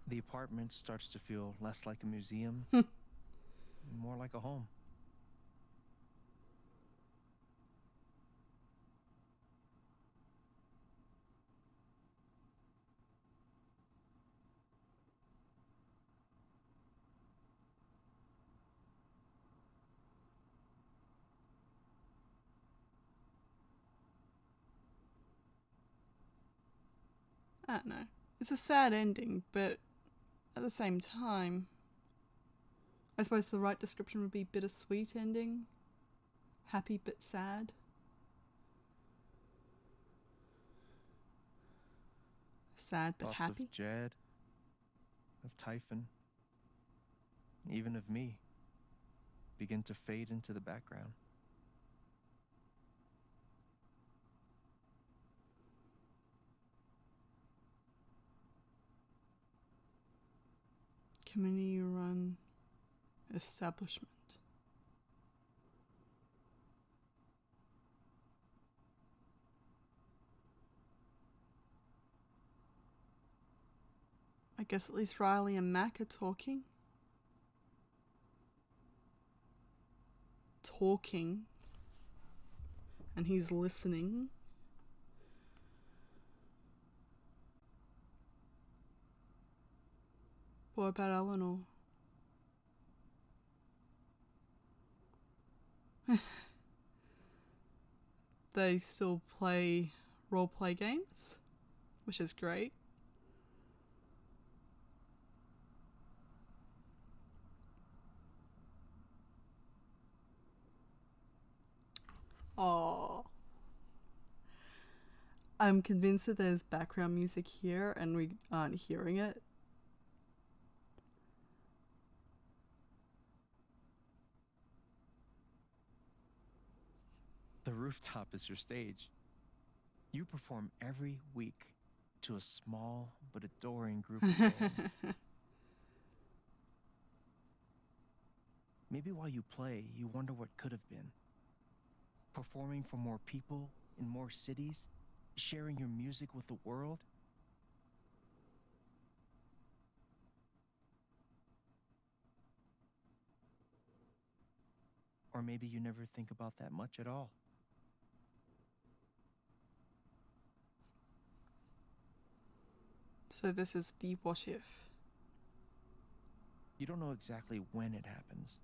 The apartment starts to feel less like a museum, more like a home. I don't know. It's a sad ending, but at the same time, I suppose the right description would be bittersweet ending. Happy but sad. Sad but Thoughts happy. of Jed, of Typhon, even of me, begin to fade into the background. Community run establishment. I guess at least Riley and Mac are talking. And he's listening. What about Eleanor? They still play role-play games, which is great. Aww. I'm convinced that there's background music here and we aren't hearing it. The rooftop is your stage. You perform every week to a small but adoring group of fans. Maybe while you play, you wonder what could have been. Performing for more people in more cities, sharing your music with the world. Or maybe you never think about that much at all. So this is the what if. You don't know exactly when it happens,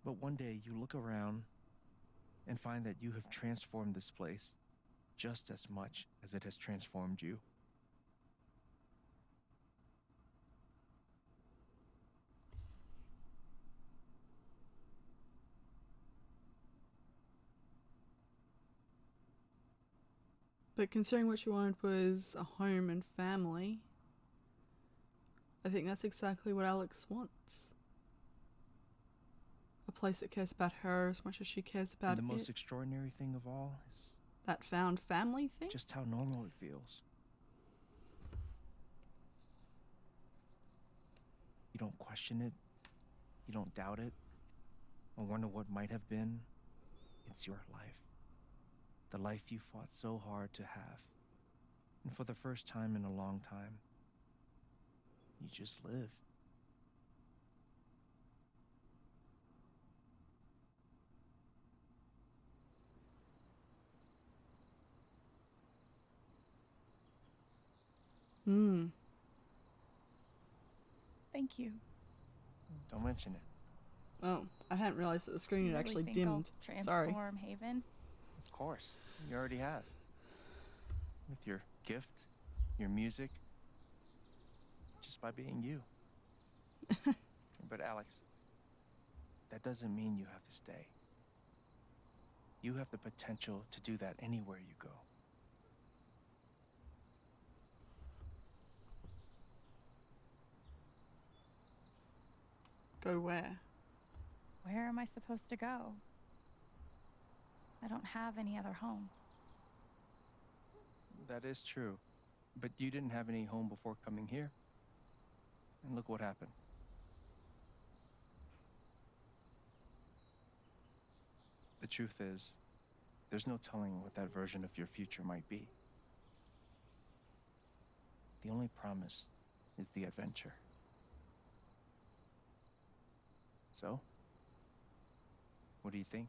but one day you look around and find that you have transformed this place just as much as it has transformed you. But considering what you wanted was a home and family, I think that's exactly what Alex wants. A place that cares about her as much as she cares about And the it. most extraordinary thing of all is that found family thing? just how normal it feels. You don't question it. You don't doubt it. Or wonder what might have been. It's your life. The life you fought so hard to have. And for the first time in a long time, you just live. Thank you. Don't mention it. Oh, I hadn't realized that the screen You had really actually think dimmed. I'll Sorry. transform Haven? Of course. You already have. With your gift, your music, just by being you. But Alex, that doesn't mean you have to stay. You have the potential to do that anywhere you go. Go where? Where am I supposed to go? I don't have any other home. That is true. But you didn't have any home before coming here. And look what happened. truth is, there's no telling what that version of your future might be. The only promise is the adventure. So, what do you think?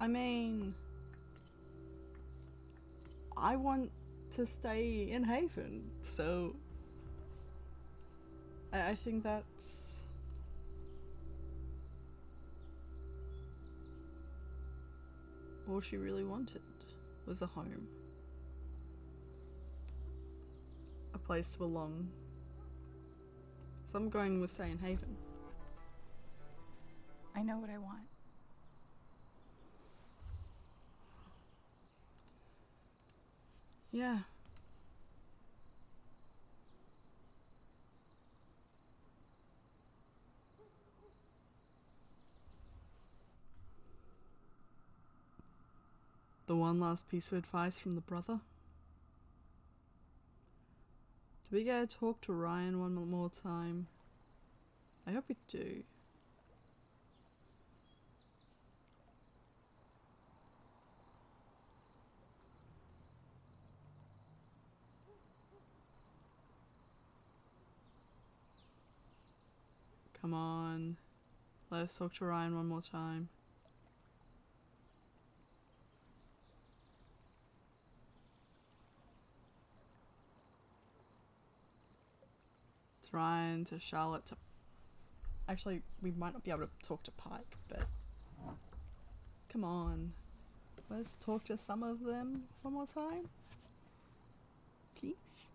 I mean, I want to stay in Haven, so I think that's all she really wanted, was a home. A place to belong. So I'm going with stay in Haven. I know what I want. Yeah. The one last piece of advice from the brother. Do we get to talk to Ryan one more time? I hope we do. Come on. Let us talk to Ryan one more time. To Ryan, to Charlotte, to... Actually, we might not be able to talk to Pike, but... Come on. Let's talk to some of them one more time. Please?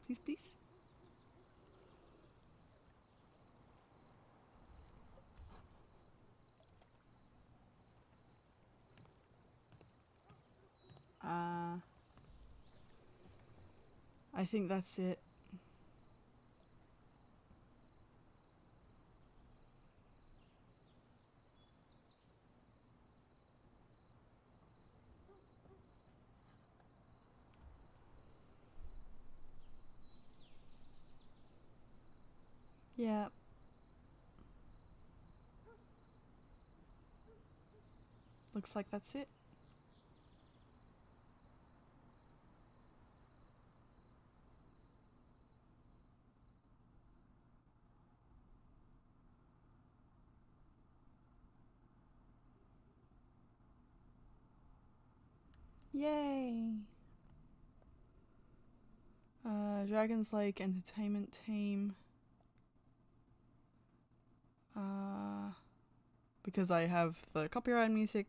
Please, please? I think that's it. Yeah. Looks like that's it. Yay! Dragon's Lake Entertainment Team. Because I have the copyright music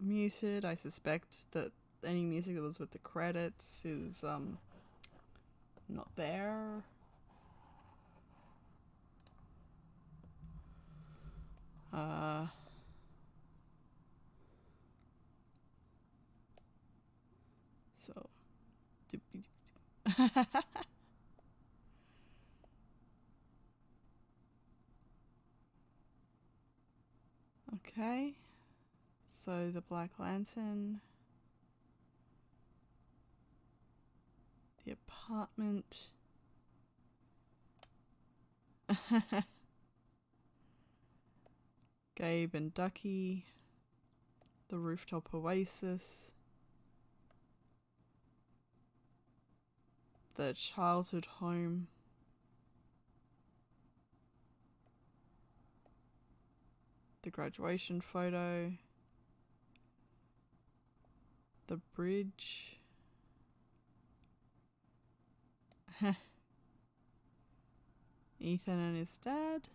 muted, I suspect that any music that was with the credits is not there. So okay. So the Black Lantern, the apartment. Gabe and Ducky, the rooftop oasis, the childhood home, the graduation photo, the bridge, Ethan and his dad,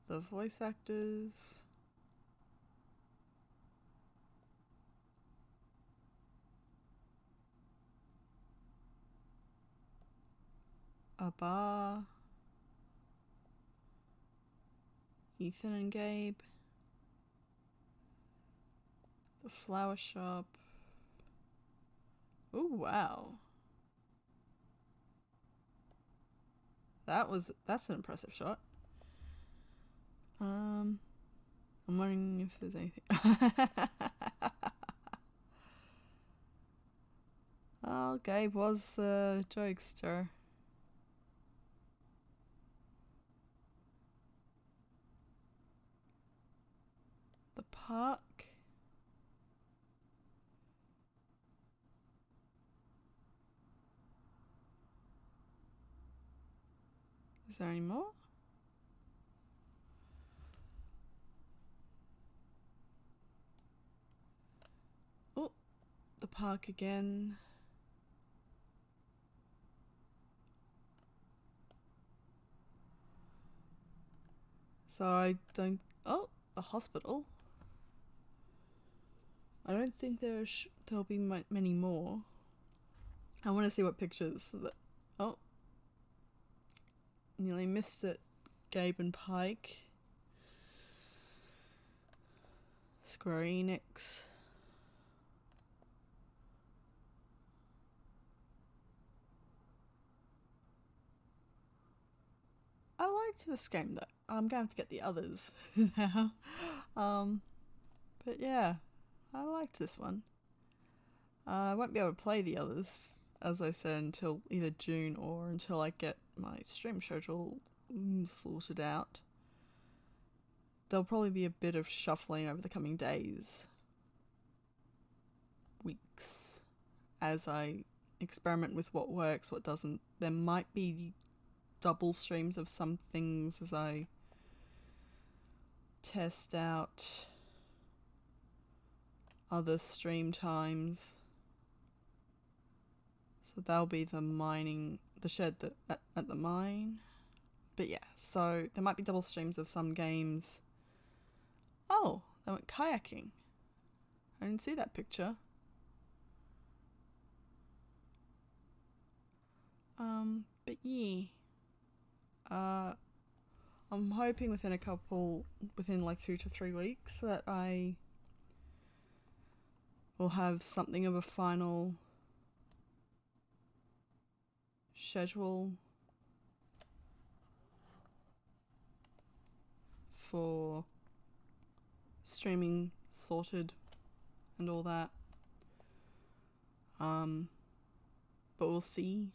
the voice actors, a bar, Ethan and Gabe, the flower shop. Oh wow. That's an impressive shot. I'm wondering if there's anything. Oh, Gabe was a jokester. The park. Is there any more? Oh, the park again. So I don't... Oh, the hospital. I don't think there'll be many more. I want to see what pictures that... Oh. Nearly missed it. Gabe and Pike. Square Enix. I liked this game though. I'm going to have to get the others now. But yeah, I liked this one. I won't be able to play the others, as I said, until either June or until I get my stream schedule sorted out. There'll probably be a bit of shuffling over the coming days, weeks, as I experiment with what works, what doesn't. There might be double streams of some things as I test out other stream times. So that'll be the shed at the mine. But yeah, so there might be double streams of some games. Oh, they went kayaking. I didn't see that picture. But yeah. I'm hoping within like 2 to 3 weeks that I will have something of a final schedule for streaming sorted and all that. But we'll see.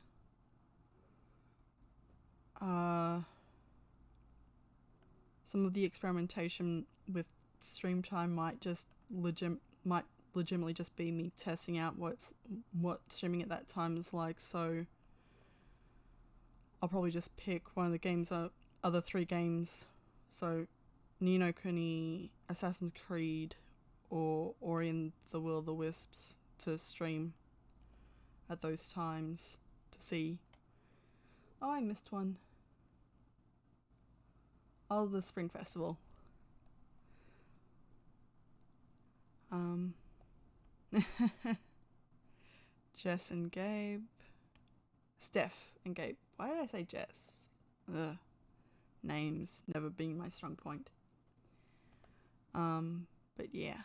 Some of the experimentation with stream time might legitimately just be me testing out what streaming at that time is like, so I'll probably just pick one of the games, other 3 games, so Ni no Kuni, Assassin's Creed, or Ori and the Will of the Wisps to stream at those times to see. Oh, I missed one. Oh, the Spring Festival. Jess and Gabe. Steph and Gabe. Why did I say Jess? Ugh. Names never being my strong point. But yeah.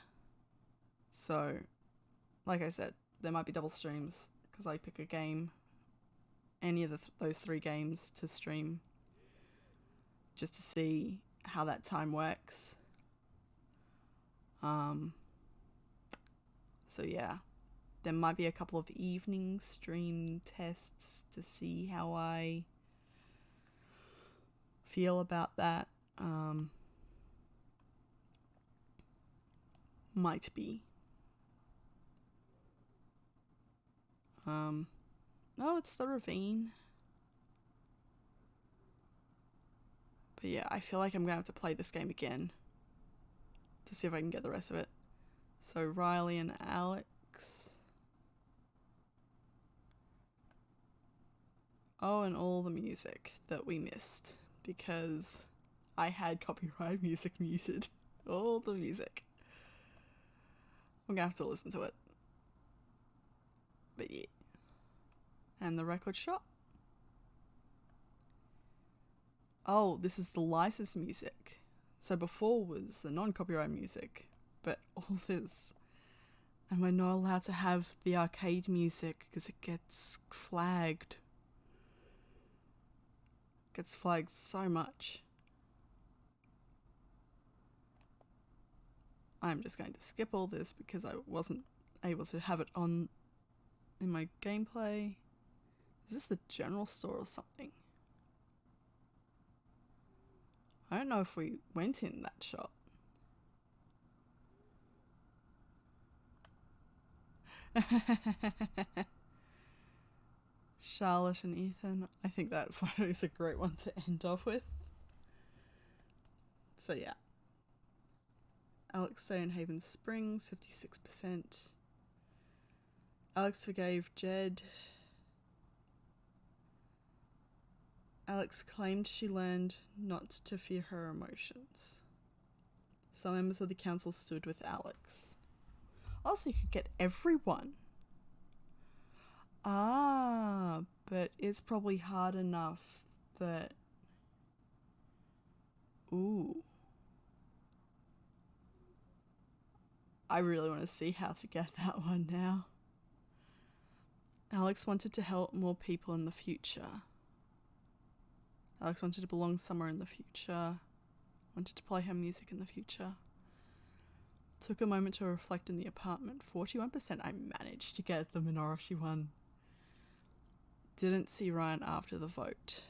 So, like I said, there might be double streams because I pick a game, any of those 3 games to stream, just to see how that time works. So yeah, there might be a couple of evening stream tests to see how I feel about that. Might be. Oh, it's the ravine. But yeah, I feel like I'm gonna have to play this game again to see if I can get the rest of it. So Riley and Alex. Oh, and all the music that we missed because I had copyright music muted. All the music. I'm gonna have to listen to it. But yeah. And the record shop. Oh, this is the licensed music. So before was the non-copyright music, but all this, and we're not allowed to have the arcade music because it gets flagged. Gets flagged so much. I'm just going to skip all this because I wasn't able to have it on in my gameplay. Is this the general store or something? I don't know if we went in that shop. Charlotte and Ethan. I think that photo is a great one to end off with. So yeah. Alex stayed in Haven Springs, 56%. Alex forgave Jed. Alex claimed she learned not to fear her emotions. Some members of the council stood with Alex. Also, you could get everyone. Ah, but it's probably hard enough that... Ooh. I really want to see how to get that one now. Alex wanted to help more people in the future. Alex wanted to belong somewhere in the future. Wanted to play her music in the future. Took a moment to reflect in the apartment. 41%. I managed to get the minority one. Didn't see Ryan after the vote.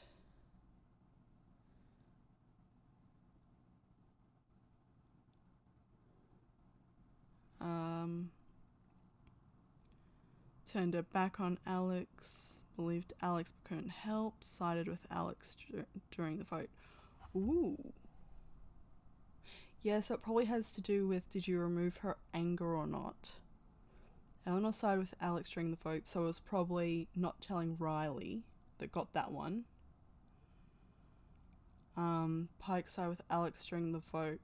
Turned her back on Alex. Believed Alex couldn't help. Sided with Alex during the vote. Ooh. Yeah, so it probably has to do with, did you remove her anger or not? Eleanor sided with Alex during the vote, so it was probably not telling Riley that got that one. Pike sided with Alex during the vote.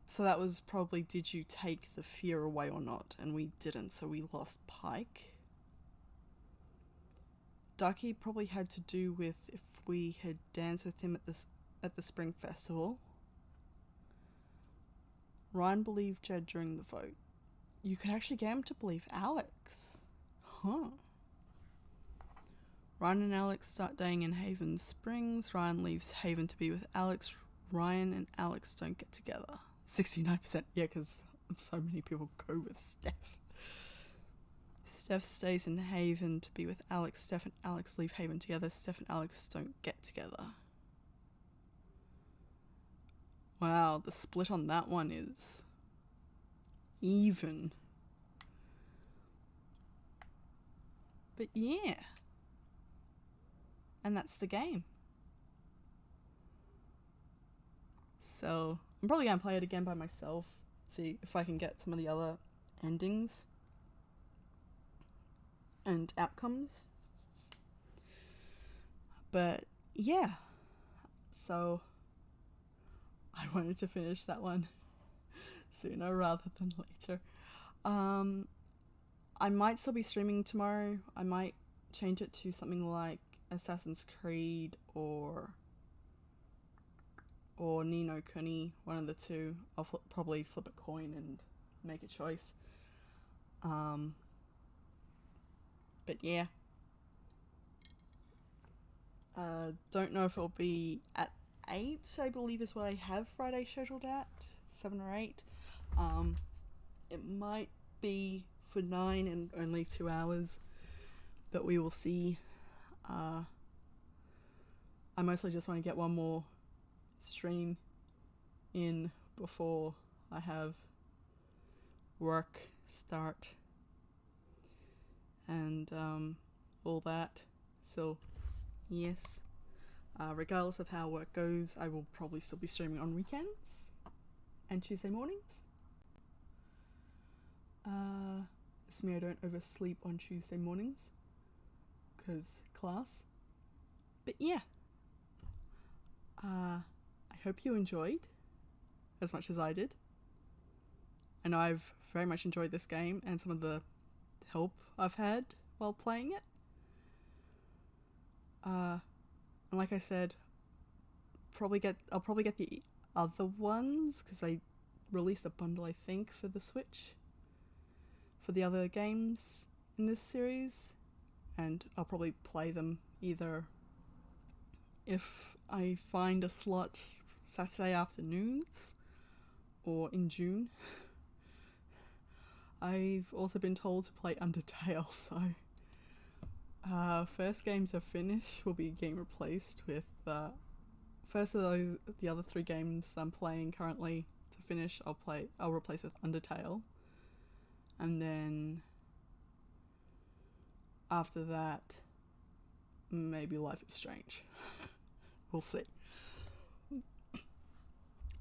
So that was probably, did you take the fear away or not? And we didn't, so we lost Pike. Ducky probably had to do with if we had danced with him at the Spring Festival. Ryan believed Jed during the vote. You could actually get him to believe Alex. Huh. Ryan and Alex start dating in Haven Springs. Ryan leaves Haven to be with Alex. Ryan and Alex don't get together. 69%. Yeah, because so many people go with Steph. Steph stays in Haven to be with Alex. Steph and Alex leave Haven together. Steph and Alex don't get together. Wow, the split on that one is even. But yeah. And that's the game. So I'm probably going to play it again by myself. See if I can get some of the other endings and outcomes. But yeah. So I wanted to finish that one sooner rather than later. I might still be streaming tomorrow. I might change it to something like Assassin's Creed or Ni no Kuni, one of the two. I'll probably flip a coin and make a choice. But yeah. Don't know if it'll be at 8, I believe is what I have Friday scheduled at. 7 or 8. It might be for 9 and only 2 hours, but we will see. I mostly just want to get one more stream in before I have work start and all that. So yes, regardless of how work goes, I will probably still be streaming on weekends and Tuesday mornings. Assuming I don't oversleep on Tuesday mornings because class. But yeah, I hope you enjoyed as much as I did. I know I've very much enjoyed this game and some of the help I've had while playing it. And like I said, I'll probably get the other ones because they released a bundle, I think, for the Switch for the other games in this series, and I'll probably play them either if I find a slot Saturday afternoons or in June. I've also been told to play Undertale, so first game to finish will be getting replaced with first of those. The other 3 games I'm playing currently to finish, I'll replace with Undertale, and then after that, maybe Life is Strange. We'll see.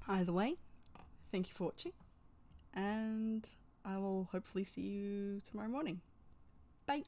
Either way, thank you for watching, and I will hopefully see you tomorrow morning. Bye!